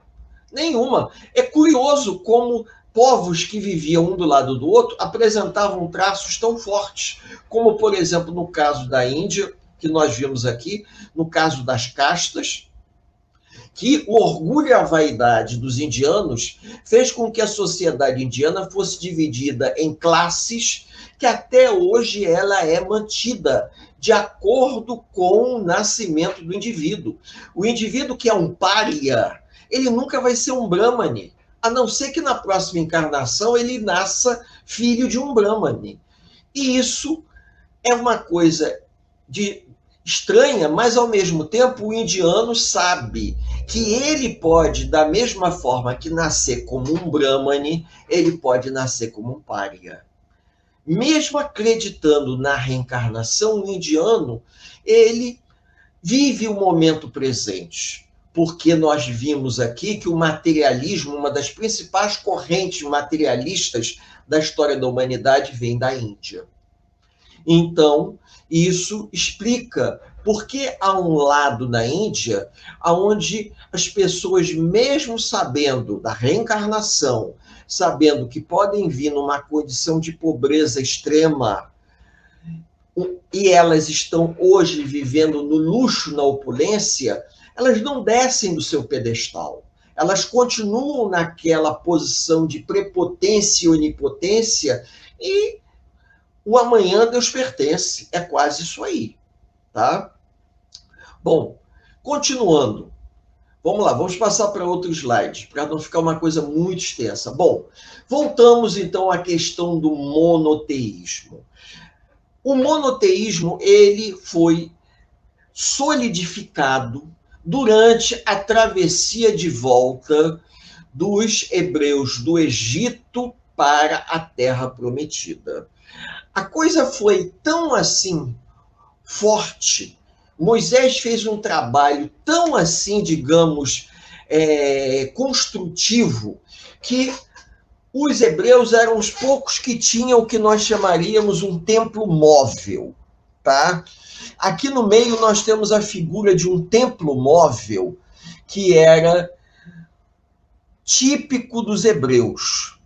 É curioso como povos que viviam um do lado do outro apresentavam traços tão fortes, como, por exemplo, no caso da Índia, que nós vimos aqui, no caso das castas, que o orgulho e a vaidade dos indianos fez com que a sociedade indiana fosse dividida em classes que até hoje ela é mantida de acordo com o nascimento do indivíduo. O indivíduo que é um pária, ele nunca vai ser um brahmane, a não ser que na próxima encarnação ele nasça filho de um brahmane. E isso é uma coisa estranha, mas ao mesmo tempo o indiano sabe que ele pode, da mesma forma que nascer como um brahmane, ele pode nascer como um pária. Mesmo acreditando na reencarnação, o indiano, ele vive o momento presente. Porque nós vimos aqui que o materialismo, uma das principais correntes materialistas da história da humanidade, vem da Índia. Então, isso explica por que há um lado na Índia onde as pessoas, mesmo sabendo da reencarnação, sabendo que podem vir numa condição de pobreza extrema, e elas estão hoje vivendo no luxo, na opulência, elas não descem do seu pedestal. Elas continuam naquela posição de prepotência e onipotência e o amanhã Deus pertence. É quase isso aí, tá? Bom, continuando. Vamos lá, vamos passar para outro slide, para não ficar uma coisa muito extensa. Bom, voltamos então à questão do monoteísmo. O monoteísmo, ele foi solidificado durante a travessia de volta dos hebreus do Egito para a Terra Prometida. A coisa foi tão assim forte, Moisés fez um trabalho tão assim, digamos, construtivo, que os hebreus eram os poucos que tinham o que nós chamaríamos um templo móvel, tá? Aqui no meio nós temos a figura de um templo móvel que era típico dos hebreus.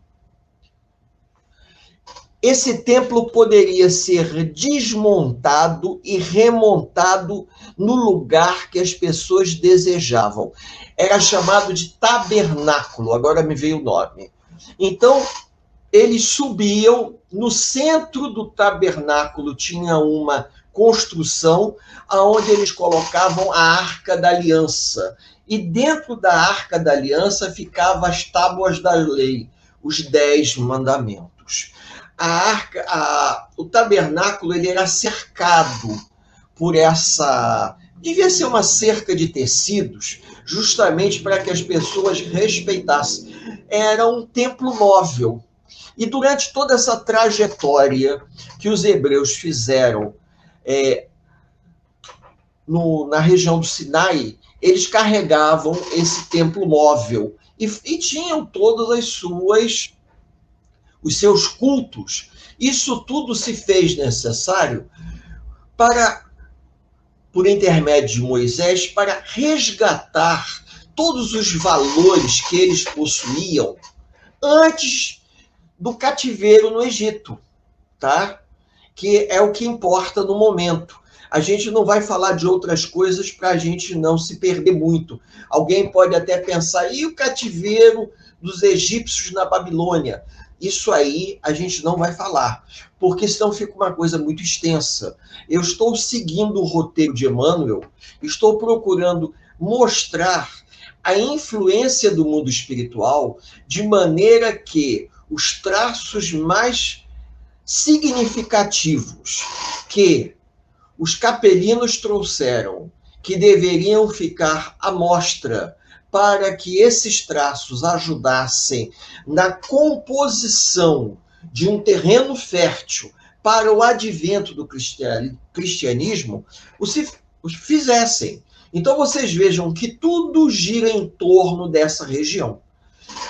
esse templo poderia ser desmontado e remontado no lugar que as pessoas desejavam. Era chamado de tabernáculo, agora me veio o nome. Então, eles subiam, no centro do tabernáculo tinha uma construção onde eles colocavam a Arca da Aliança. E dentro da Arca da Aliança ficavam as tábuas da lei, os 10 mandamentos. O tabernáculo ele era cercado por essa... Devia ser uma cerca de tecidos, justamente para que as pessoas respeitassem. Era um templo móvel. E durante toda essa trajetória que os hebreus fizeram na região do Sinai, eles carregavam esse templo móvel e tinham todas os seus cultos. Isso tudo se fez necessário por intermédio de Moisés, para resgatar todos os valores que eles possuíam antes do cativeiro no Egito, tá? Que é o que importa no momento. A gente não vai falar de outras coisas para a gente não se perder muito. Alguém pode até pensar, e o cativeiro dos egípcios na Babilônia? Isso aí a gente não vai falar, porque senão fica uma coisa muito extensa. Eu estou seguindo o roteiro de Emmanuel, estou procurando mostrar a influência do mundo espiritual de maneira que os traços mais significativos que os capelinos trouxeram, que deveriam ficar à mostra para que esses traços ajudassem na composição de um terreno fértil para o advento do cristianismo, os fizessem. Então vocês vejam que tudo gira em torno dessa região.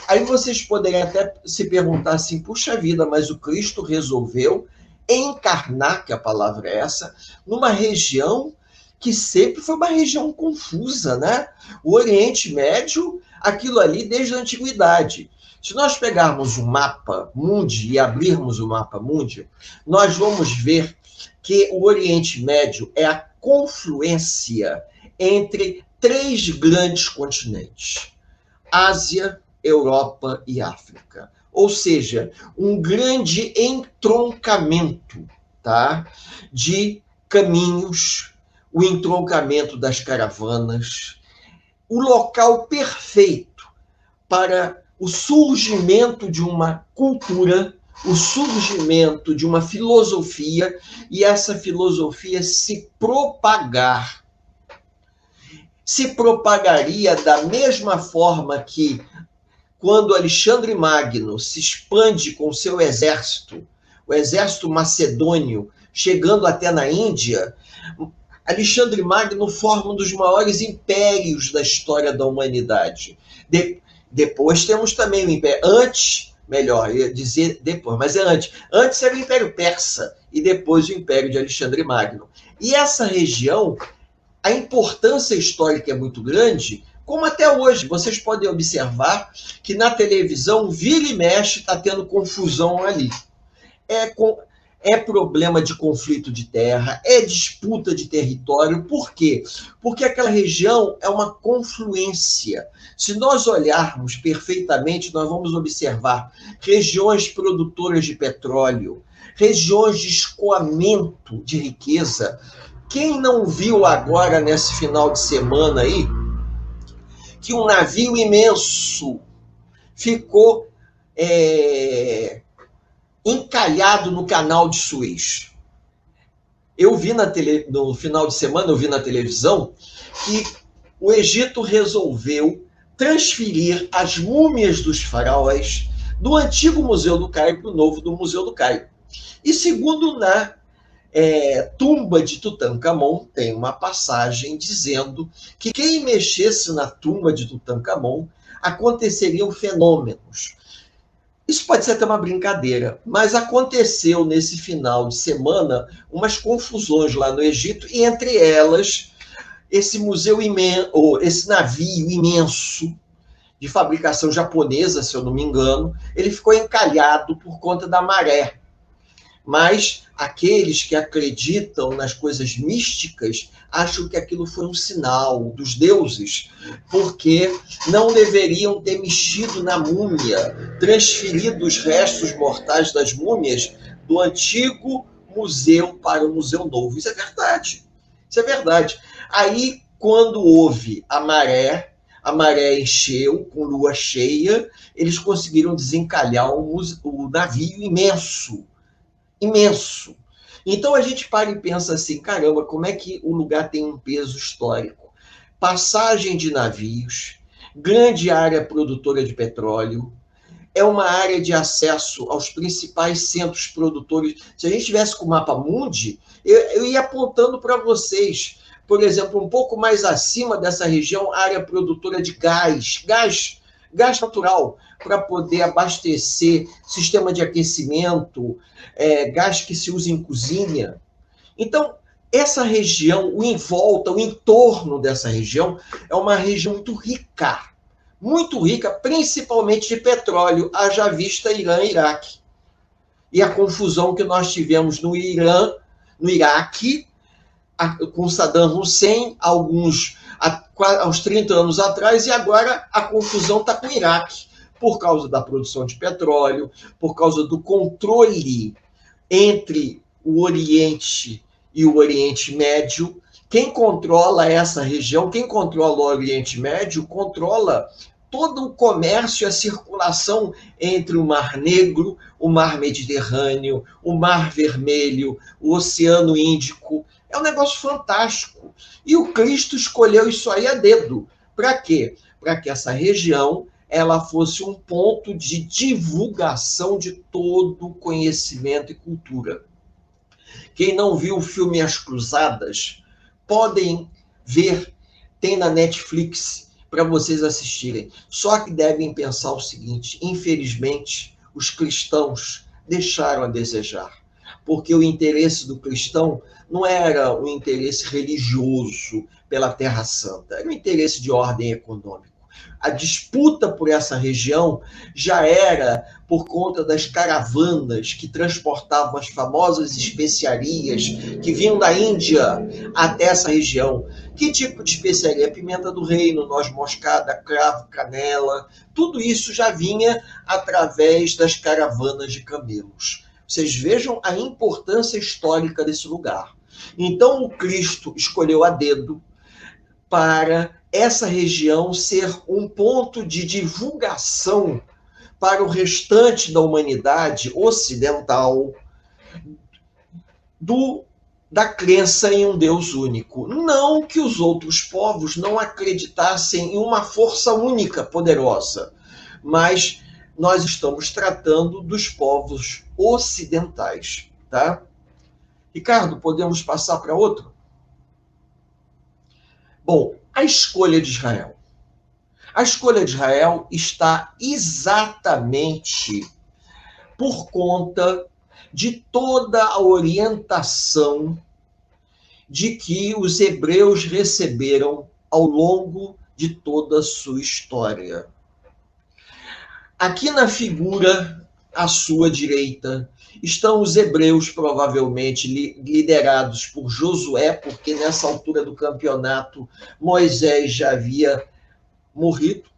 Aí vocês poderiam até se perguntar assim, puxa vida, mas o Cristo resolveu encarnar, que a palavra é essa, numa região que sempre foi uma região confusa, né? O Oriente Médio, aquilo ali desde a antiguidade. Se nós pegarmos um mapa mundi e abrirmos o mapa mundi, nós vamos ver que o Oriente Médio é a confluência entre 3 grandes continentes: Ásia, Europa e África. Ou seja, um grande entroncamento, tá? De caminhos, o entroncamento das caravanas, o local perfeito para o surgimento de uma cultura, o surgimento de uma filosofia, e essa filosofia se propagar. Se propagaria da mesma forma que, quando Alexandre Magno se expande com seu exército, o exército macedônio, chegando até na Índia, Alexandre Magno forma um dos maiores impérios da história da humanidade. Depois temos também o império, antes, melhor, ia dizer depois, mas é antes. Antes era o Império Persa e depois o Império de Alexandre Magno. E essa região, a importância histórica é muito grande, como até hoje. Vocês podem observar que na televisão, vira e mexe, está tendo confusão ali. É problema de conflito de terra, é disputa de território. Por quê? Porque aquela região é uma confluência. Se nós olharmos perfeitamente, nós vamos observar regiões produtoras de petróleo, regiões de escoamento de riqueza. Quem não viu agora, nesse final de semana aí, que um navio imenso ficou encalhado no canal de Suez? Eu vi no final de semana, eu vi na televisão que o Egito resolveu transferir as múmias dos faraós do antigo Museu do Cairo para o novo do Museu do Cairo. E segundo na tumba de Tutankhamon, tem uma passagem dizendo que quem mexesse na tumba de Tutankhamon aconteceriam fenômenos. Isso pode ser até uma brincadeira, mas aconteceu nesse final de semana umas confusões lá no Egito, e entre elas esse museu imenso, ou esse navio imenso de fabricação japonesa, se eu não me engano, ele ficou encalhado por conta da maré. Mas aqueles que acreditam nas coisas místicas acham que aquilo foi um sinal dos deuses, porque não deveriam ter mexido na múmia, transferido os restos mortais das múmias do antigo museu para o museu novo. Isso é verdade. Isso é verdade. Aí, quando houve a maré encheu com lua cheia, eles conseguiram desencalhar o navio imenso. Imenso. Então a gente para e pensa assim, caramba, como é que o lugar tem um peso histórico? Passagem de navios, grande área produtora de petróleo, é uma área de acesso aos principais centros produtores. Se a gente tivesse com o mapa mundi, eu ia apontando para vocês, por exemplo, um pouco mais acima dessa região, área produtora de gás natural, para poder abastecer sistema de aquecimento, gás que se usa em cozinha. Então, essa região, o em volta, o entorno dessa região, é uma região muito rica, principalmente de petróleo, haja vista Irã e Iraque. E a confusão que nós tivemos no Iraque, com Saddam Hussein, aos 30 anos atrás, e agora a confusão está com o Iraque, por causa da produção de petróleo, por causa do controle entre o Oriente e o Oriente Médio. Quem controla essa região, quem controla o Oriente Médio, controla todo o comércio e a circulação entre o Mar Negro, o Mar Mediterrâneo, o Mar Vermelho, o Oceano Índico. É um negócio fantástico. E o Cristo escolheu isso aí a dedo. Para quê? Para que essa região ela fosse um ponto de divulgação de todo o conhecimento e cultura. Quem não viu o filme As Cruzadas, podem ver, tem na Netflix, para vocês assistirem. Só que devem pensar o seguinte, infelizmente, os cristãos deixaram a desejar, porque o interesse do cristão não era um interesse religioso pela Terra Santa, era um interesse de ordem econômica. A disputa por essa região já era por conta das caravanas que transportavam as famosas especiarias que vinham da Índia até essa região. Que tipo de especiaria? Pimenta do reino, noz moscada, cravo, canela, tudo isso já vinha através das caravanas de camelos. Vocês vejam a importância histórica desse lugar. Então o Cristo escolheu a dedo para essa região ser um ponto de divulgação para o restante da humanidade ocidental da crença em um Deus único. Não que os outros povos não acreditassem em uma força única, poderosa, mas nós estamos tratando dos povos ocidentais, tá? Ricardo, podemos passar para outro? Bom, a escolha de Israel. A escolha de Israel está exatamente por conta de toda a orientação de que os hebreus receberam ao longo de toda a sua história. Aqui na figura à sua direita estão os hebreus, provavelmente liderados por Josué, porque nessa altura do campeonato Moisés já havia morrido.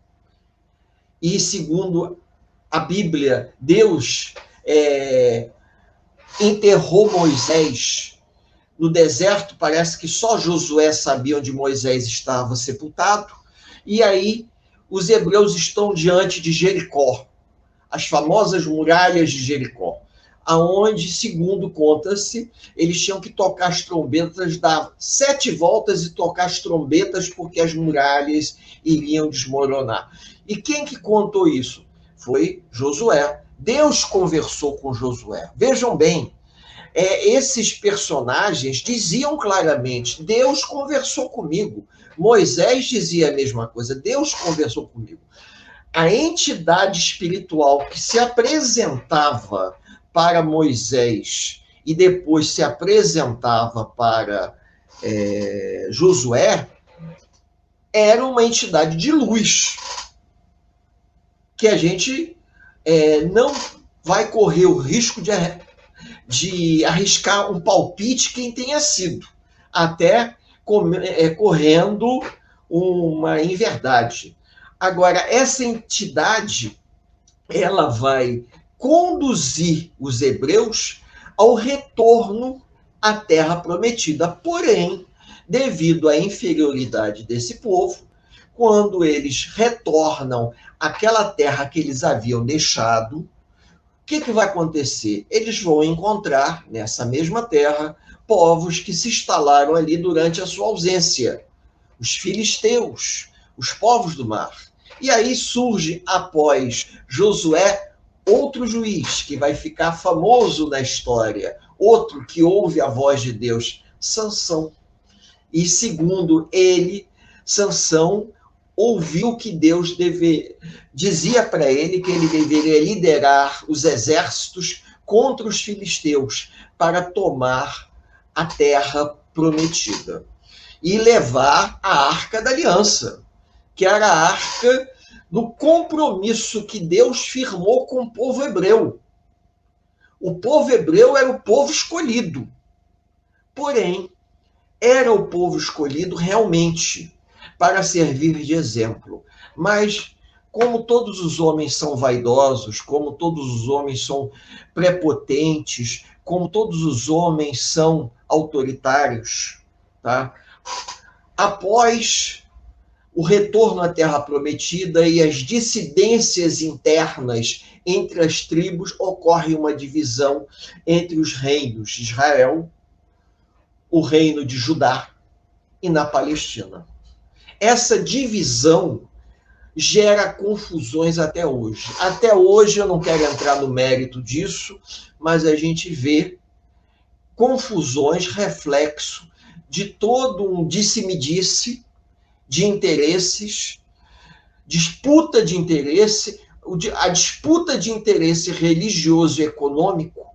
E segundo a Bíblia, Deus enterrou Moisés no deserto. Parece que só Josué sabia onde Moisés estava sepultado. E aí os hebreus estão diante de Jericó, as famosas muralhas de Jericó, aonde, segundo conta-se, eles tinham que tocar as trombetas, dar 7 voltas e tocar as trombetas, porque as muralhas iriam desmoronar. E quem que contou isso? Foi Josué. Deus conversou com Josué. Vejam bem, esses personagens diziam claramente, Deus conversou comigo. Moisés dizia a mesma coisa, Deus conversou comigo. A entidade espiritual que se apresentava para Moisés e depois se apresentava para Josué, era uma entidade de luz, que a gente não vai correr o risco de de arriscar um palpite quem tenha sido, até correndo uma inverdade. Agora, essa entidade, ela vai conduzir os hebreus ao retorno à terra prometida. Porém, devido à inferioridade desse povo, quando eles retornam àquela terra que eles haviam deixado, o que vai acontecer? Eles vão encontrar, nessa mesma terra, povos que se instalaram ali durante a sua ausência. Os filisteus, os povos do mar. E aí surge, após Josué, outro juiz que vai ficar famoso na história, outro que ouve a voz de Deus, Sansão. E segundo ele, Sansão ouviu que Deus dizia para ele que ele deveria liderar os exércitos contra os filisteus para tomar a terra prometida e levar a Arca da Aliança, que era a arca do compromisso que Deus firmou com o povo hebreu. O povo hebreu era o povo escolhido. Porém, era o povo escolhido realmente para servir de exemplo. Mas, como todos os homens são vaidosos, como todos os homens são prepotentes, como todos os homens são autoritários, tá? Após o retorno à Terra Prometida e as dissidências internas entre as tribos, ocorre uma divisão entre os reinos de Israel, o reino de Judá e na Palestina. Essa divisão gera confusões até hoje. Até hoje, eu não quero entrar no mérito disso, mas a gente vê confusões, reflexo de todo um disse-me-disse de interesses, disputa de interesse. A disputa de interesse religioso e econômico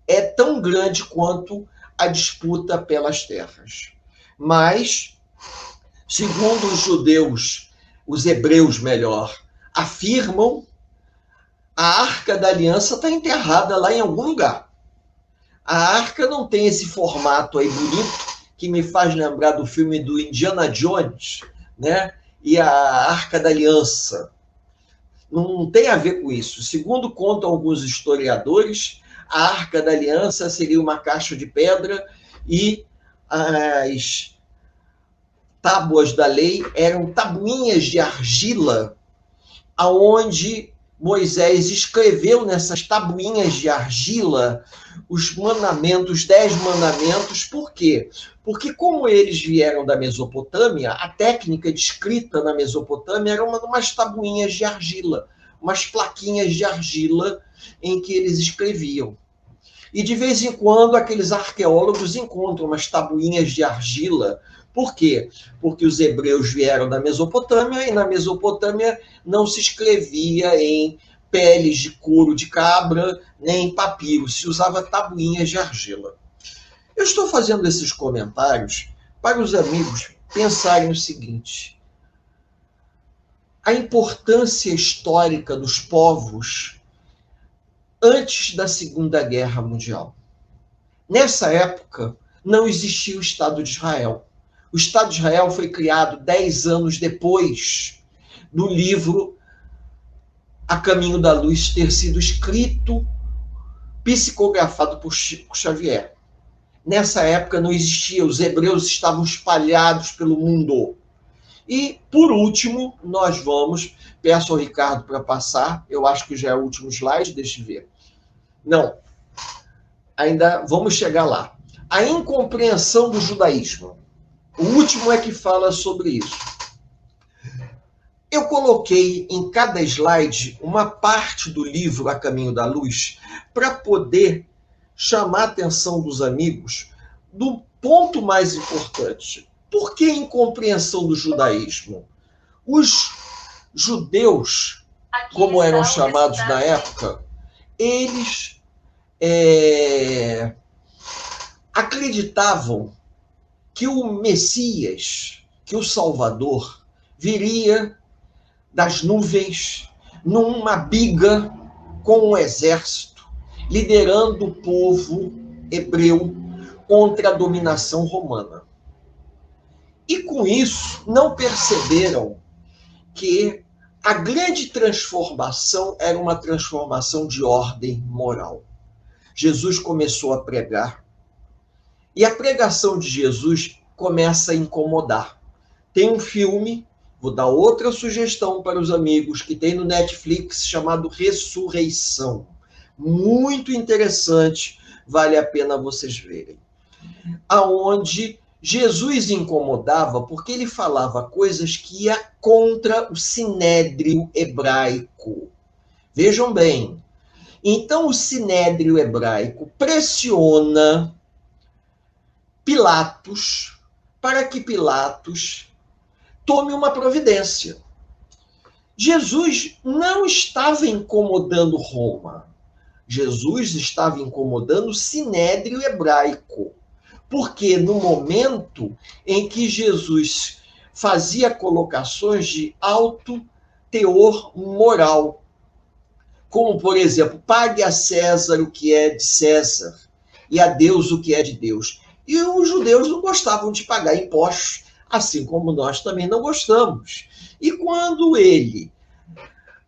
é tão grande quanto a disputa pelas terras. Mas, segundo os judeus, os hebreus melhor, afirmam, a Arca da Aliança está enterrada lá em algum lugar. A arca não tem esse formato aí bonito, que me faz lembrar do filme do Indiana Jones, né? E a Arca da Aliança. Não tem a ver com isso. Segundo contam alguns historiadores, a Arca da Aliança seria uma caixa de pedra e as tábuas da lei eram tabuinhas de argila, aonde Moisés escreveu nessas tabuinhas de argila os mandamentos, 10 mandamentos. Por quê? Porque como eles vieram da Mesopotâmia, a técnica de escrita na Mesopotâmia era umas tabuinhas de argila, umas plaquinhas de argila em que eles escreviam. E de vez em quando aqueles arqueólogos encontram umas tabuinhas de argila. Por quê? Porque os hebreus vieram da Mesopotâmia e na Mesopotâmia não se escrevia em peles de couro de cabra, nem em papiro, se usava tabuinhas de argila. Eu estou fazendo esses comentários para os amigos pensarem o seguinte: a importância histórica dos povos antes da Segunda Guerra Mundial. Nessa época, não existia o Estado de Israel. O Estado de Israel foi criado 10 anos depois do livro A Caminho da Luz ter sido escrito, psicografado por Chico Xavier. Nessa época não existia, os hebreus estavam espalhados pelo mundo. E, por último, nós vamos, peço ao Ricardo para passar, eu acho que já é o último slide, deixa eu ver. Não, ainda vamos chegar lá. A incompreensão do judaísmo. O último é que fala sobre isso. Eu coloquei em cada slide uma parte do livro A Caminho da Luz para poder chamar a atenção dos amigos do ponto mais importante. Por que incompreensão do judaísmo? Os judeus, como eram chamados na época, eles acreditavam que o Messias, que o Salvador, viria das nuvens numa biga com um exército, liderando o povo hebreu contra a dominação romana. E com isso, não perceberam que a grande transformação era uma transformação de ordem moral. Jesus começou a pregar, e a pregação de Jesus começa a incomodar. Tem um filme, vou dar outra sugestão para os amigos, que tem no Netflix, chamado Ressurreição. Muito interessante, vale a pena vocês verem. Aonde Jesus incomodava porque ele falava coisas que ia contra o sinédrio hebraico. Vejam bem. Então o sinédrio hebraico pressiona Pilatos para que Pilatos tome uma providência. Jesus não estava incomodando Roma. Jesus estava incomodando o sinédrio hebraico. Porque no momento em que Jesus fazia colocações de alto teor moral, como, por exemplo, pague a César o que é de César e a Deus o que é de Deus. E os judeus não gostavam de pagar impostos, assim como nós também não gostamos. E quando ele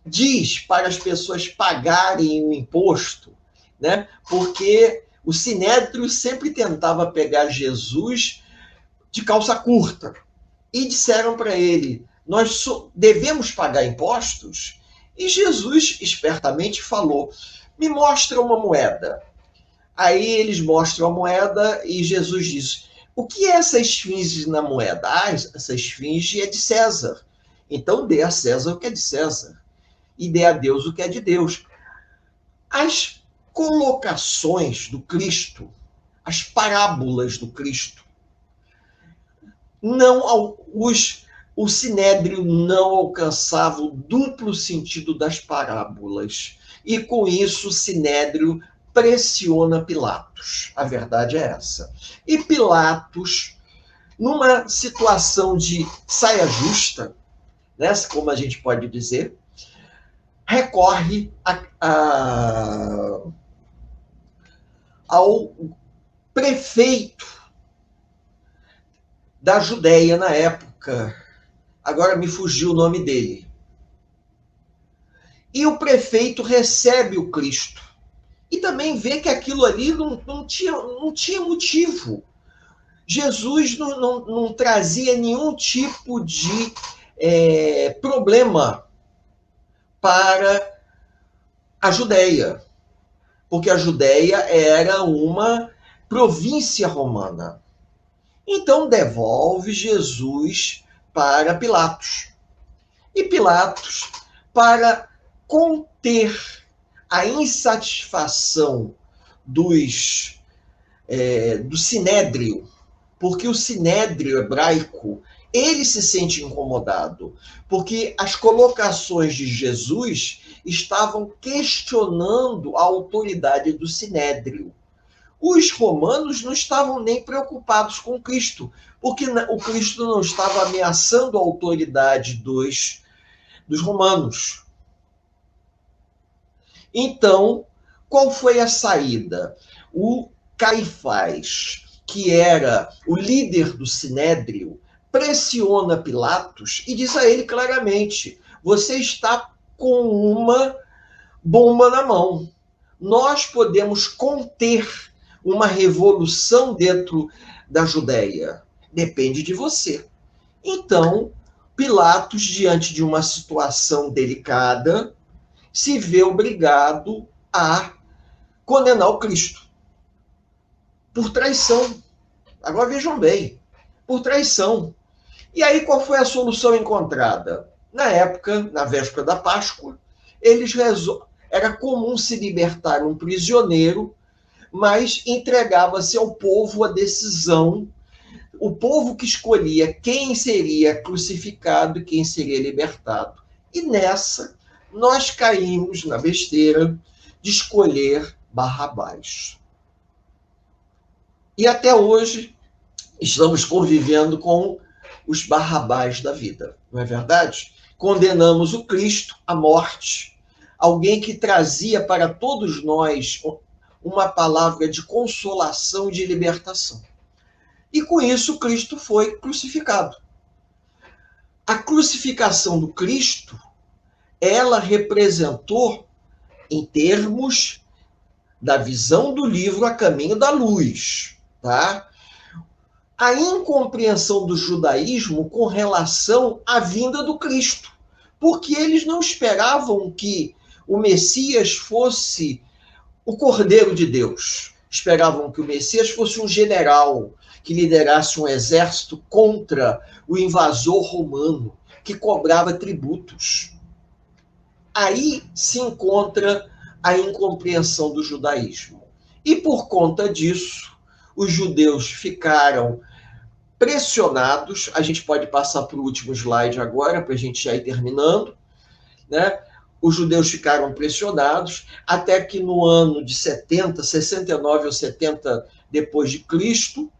diz para as pessoas pagarem o imposto, né, porque o sinédrio sempre tentava pegar Jesus de calça curta. E disseram para ele, nós devemos pagar impostos? E Jesus espertamente falou, me mostra uma moeda. Aí eles mostram a moeda e Jesus diz, o que é essa esfinge na moeda? Ah, essa esfinge é de César. Então dê a César o que é de César. E dê a Deus o que é de Deus. As colocações do Cristo, as parábolas do Cristo, o sinédrio não alcançava o duplo sentido das parábolas. E com isso o sinédrio pressiona Pilatos. A verdade é essa. E Pilatos, numa situação de saia justa, né, como a gente pode dizer, recorre ao prefeito da Judéia na época. Agora me fugiu o nome dele. E o prefeito recebe o Cristo. E também vê que aquilo ali não tinha motivo. Jesus não trazia nenhum tipo de problema para a Judéia, porque a Judéia era uma província romana. Então devolve Jesus para Pilatos. E Pilatos, para conter a insatisfação do sinédrio, porque o sinédrio hebraico, ele se sente incomodado, porque as colocações de Jesus estavam questionando a autoridade do sinédrio. Os romanos não estavam nem preocupados com Cristo, porque o Cristo não estava ameaçando a autoridade dos romanos. Então, qual foi a saída? O Caifás, que era o líder do sinédrio, pressiona Pilatos e diz a ele claramente, você está com uma bomba na mão. Nós podemos conter uma revolução dentro da Judéia. Depende de você. Então, Pilatos, diante de uma situação delicada, se vê obrigado a condenar o Cristo por traição. Agora vejam bem, por traição. E aí qual foi a solução encontrada? Na época, na véspera da Páscoa, era comum se libertar um prisioneiro, mas entregava-se ao povo a decisão, o povo que escolhia quem seria crucificado e quem seria libertado. E nessa, nós caímos na besteira de escolher Barrabás. E até hoje estamos convivendo com os Barrabás da vida, não é verdade? Condenamos o Cristo à morte, alguém que trazia para todos nós uma palavra de consolação e de libertação. E com isso, Cristo foi crucificado. A crucificação do Cristo, ela representou, em termos da visão do livro A Caminho da Luz, tá? A incompreensão do judaísmo com relação à vinda do Cristo, porque eles não esperavam que o Messias fosse o Cordeiro de Deus. Esperavam que o Messias fosse um general que liderasse um exército contra o invasor romano, que cobrava tributos. Aí se encontra a incompreensão do judaísmo. E por conta disso, os judeus ficaram pressionados. A gente pode passar para o último slide agora, para a gente já ir terminando, né? Os judeus ficaram pressionados, até que no ano de 69 ou 70 depois de Cristo,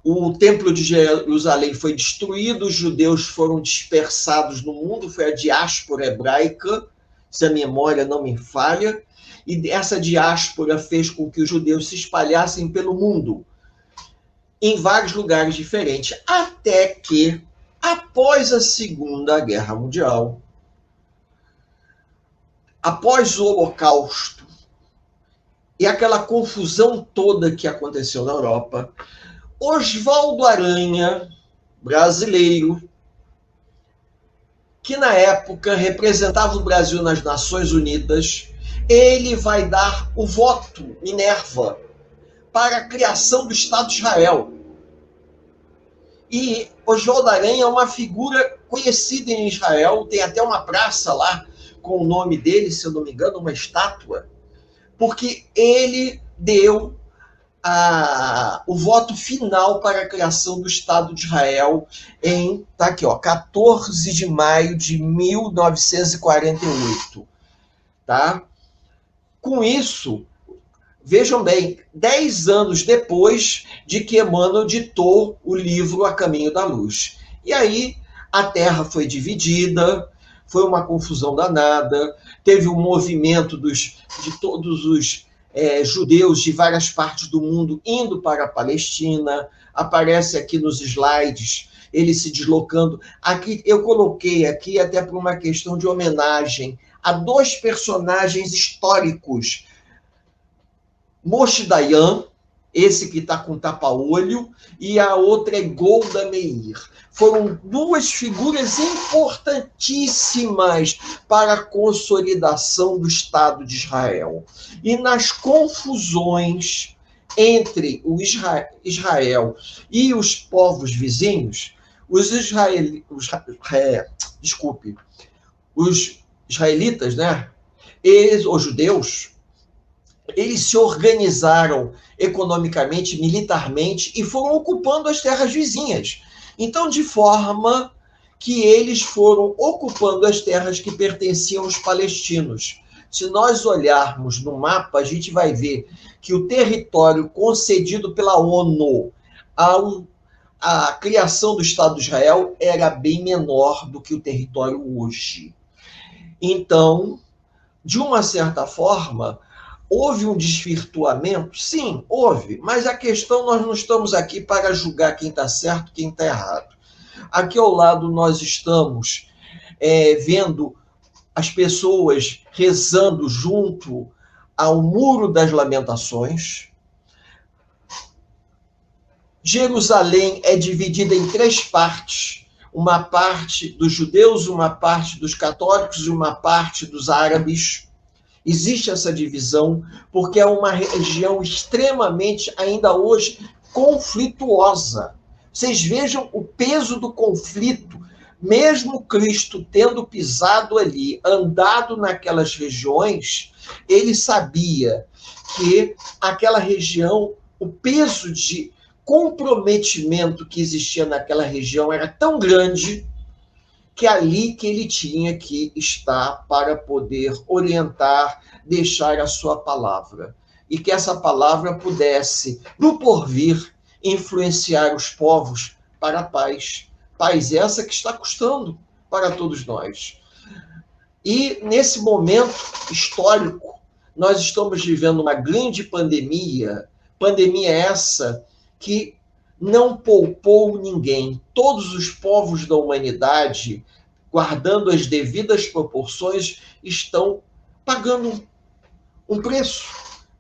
o templo de Jerusalém foi destruído, os judeus foram dispersados no mundo, foi a diáspora hebraica, se a memória não me falha, e essa diáspora fez com que os judeus se espalhassem pelo mundo, em vários lugares diferentes, até que, após a Segunda Guerra Mundial, após o Holocausto e aquela confusão toda que aconteceu na Europa, Oswaldo Aranha, brasileiro, que na época representava o Brasil nas Nações Unidas, ele vai dar o voto Minerva para a criação do Estado de Israel. E Oswaldo Aranha é uma figura conhecida em Israel, tem até uma praça lá com o nome dele, se eu não me engano, uma estátua, porque ele deu o voto final para a criação do Estado de Israel em, tá aqui, ó, 14 de maio de 1948. Tá? Com isso, vejam bem, 10 anos depois de que Emmanuel ditou o livro A Caminho da Luz. E aí a Terra foi dividida, foi uma confusão danada, teve um movimento de todos os judeus de várias partes do mundo indo para a Palestina. Aparece aqui nos slides ele se deslocando. Aqui eu coloquei aqui até por uma questão de homenagem a dois personagens históricos. Moshe Dayan, esse que está com tapa-olho, e a outra é Golda Meir. Foram duas figuras importantíssimas para a consolidação do Estado de Israel. E nas confusões entre o Israel e os povos vizinhos, os israelitas, né? Os judeus, eles se organizaram economicamente, militarmente, e foram ocupando as terras vizinhas. Então, de forma que eles foram ocupando as terras que pertenciam aos palestinos. Se nós olharmos no mapa, a gente vai ver que o território concedido pela ONU à criação do Estado de Israel era bem menor do que o território hoje. Então, de uma certa forma, houve um desvirtuamento? Sim, houve. Mas a questão, nós não estamos aqui para julgar quem está certo e quem está errado. Aqui ao lado nós estamos vendo as pessoas rezando junto ao Muro das Lamentações. Jerusalém é dividida em 3 partes. Uma parte dos judeus, uma parte dos católicos e uma parte dos árabes. Existe essa divisão porque é uma região extremamente, ainda hoje, conflituosa. Vocês vejam o peso do conflito. Mesmo Cristo tendo pisado ali, andado naquelas regiões, ele sabia que aquela região, o peso de comprometimento que existia naquela região era tão grande que ali que ele tinha que estar para poder orientar, deixar a sua palavra. E que essa palavra pudesse, no porvir, influenciar os povos para a paz. Paz essa que está custando para todos nós. E nesse momento histórico nós estamos vivendo uma grande pandemia essa que não poupou ninguém. Todos os povos da humanidade, guardando as devidas proporções, estão pagando um preço.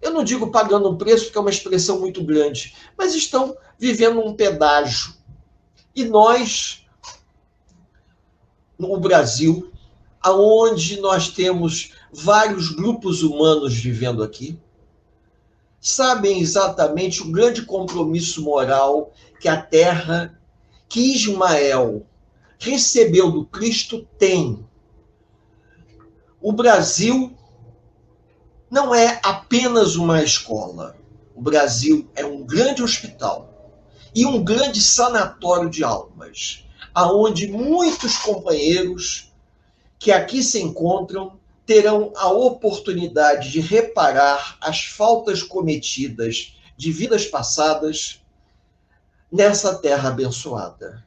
Eu não digo pagando um preço, porque é uma expressão muito grande, mas estão vivendo um pedágio. E nós, no Brasil, aonde nós temos vários grupos humanos vivendo aqui, sabem exatamente o grande compromisso moral que a terra que Ismael recebeu do Cristo tem. O Brasil não é apenas uma escola. O Brasil é um grande hospital e um grande sanatório de almas, aonde muitos companheiros que aqui se encontram terão a oportunidade de reparar as faltas cometidas de vidas passadas nessa terra abençoada.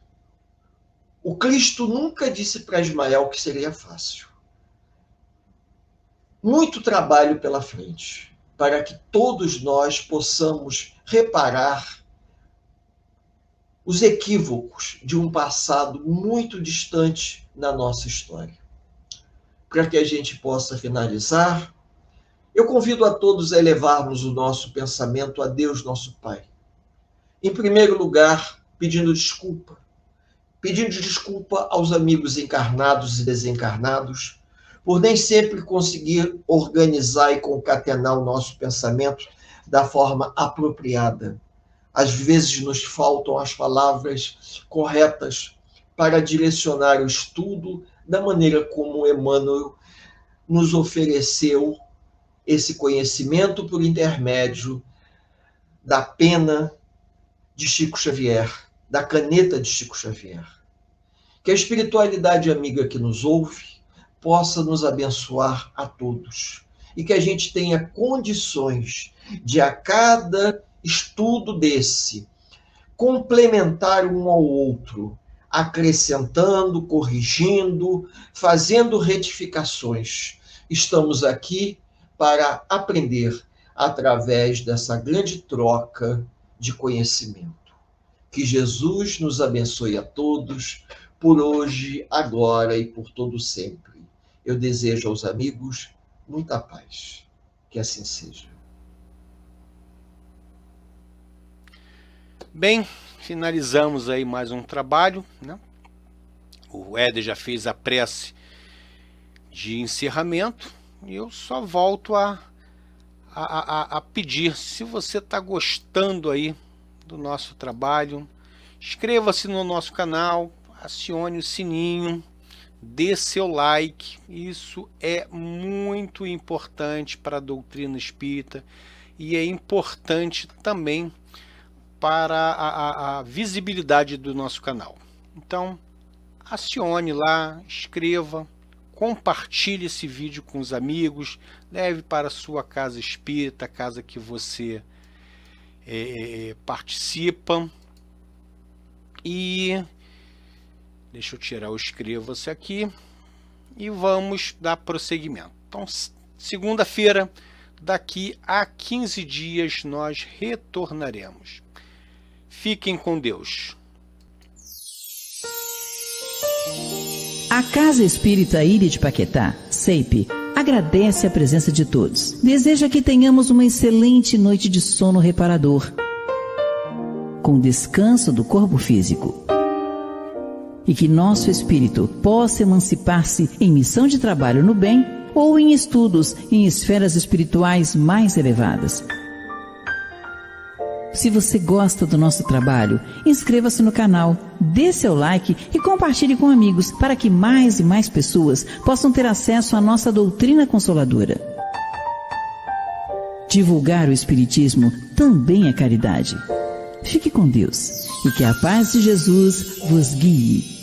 O Cristo nunca disse para Ismael que seria fácil. Muito trabalho pela frente, para que todos nós possamos reparar os equívocos de um passado muito distante na nossa história. Para que a gente possa finalizar, eu convido a todos a elevarmos o nosso pensamento a Deus, nosso Pai. Em primeiro lugar, pedindo desculpa aos amigos encarnados e desencarnados, por nem sempre conseguir organizar e concatenar o nosso pensamento da forma apropriada. Às vezes nos faltam as palavras corretas para direcionar o estudo da maneira como Emmanuel nos ofereceu esse conhecimento por intermédio da pena de Chico Xavier, da caneta de Chico Xavier. Que a espiritualidade amiga que nos ouve possa nos abençoar a todos e que a gente tenha condições de, a cada estudo desse, complementar um ao outro, acrescentando, corrigindo, fazendo retificações. Estamos aqui para aprender através dessa grande troca de conhecimento. Que Jesus nos abençoe a todos, por hoje, agora e por todo sempre. Eu desejo aos amigos muita paz. Que assim seja. Bem, finalizamos aí mais um trabalho, né? O Éder já fez a prece de encerramento e eu só volto a pedir, se você está gostando aí do nosso trabalho, inscreva-se no nosso canal, acione o sininho, dê seu like, isso é muito importante para a doutrina espírita e é importante também para a visibilidade do nosso canal. Então, acione lá, inscreva, compartilhe esse vídeo com os amigos, leve para a sua casa espírita, a casa que você participa. E deixa eu tirar o inscreva-se aqui e vamos dar prosseguimento. Então, segunda-feira, daqui a 15 dias, nós retornaremos. Fiquem com Deus. A Casa Espírita Ilha de Paquetá, CEIP, agradece a presença de todos. Deseja que tenhamos uma excelente noite de sono reparador, com descanso do corpo físico. E que nosso espírito possa emancipar-se em missão de trabalho no bem ou em estudos em esferas espirituais mais elevadas. Se você gosta do nosso trabalho, inscreva-se no canal, dê seu like e compartilhe com amigos para que mais e mais pessoas possam ter acesso à nossa doutrina consoladora. Divulgar o Espiritismo também é caridade. Fique com Deus e que a paz de Jesus vos guie.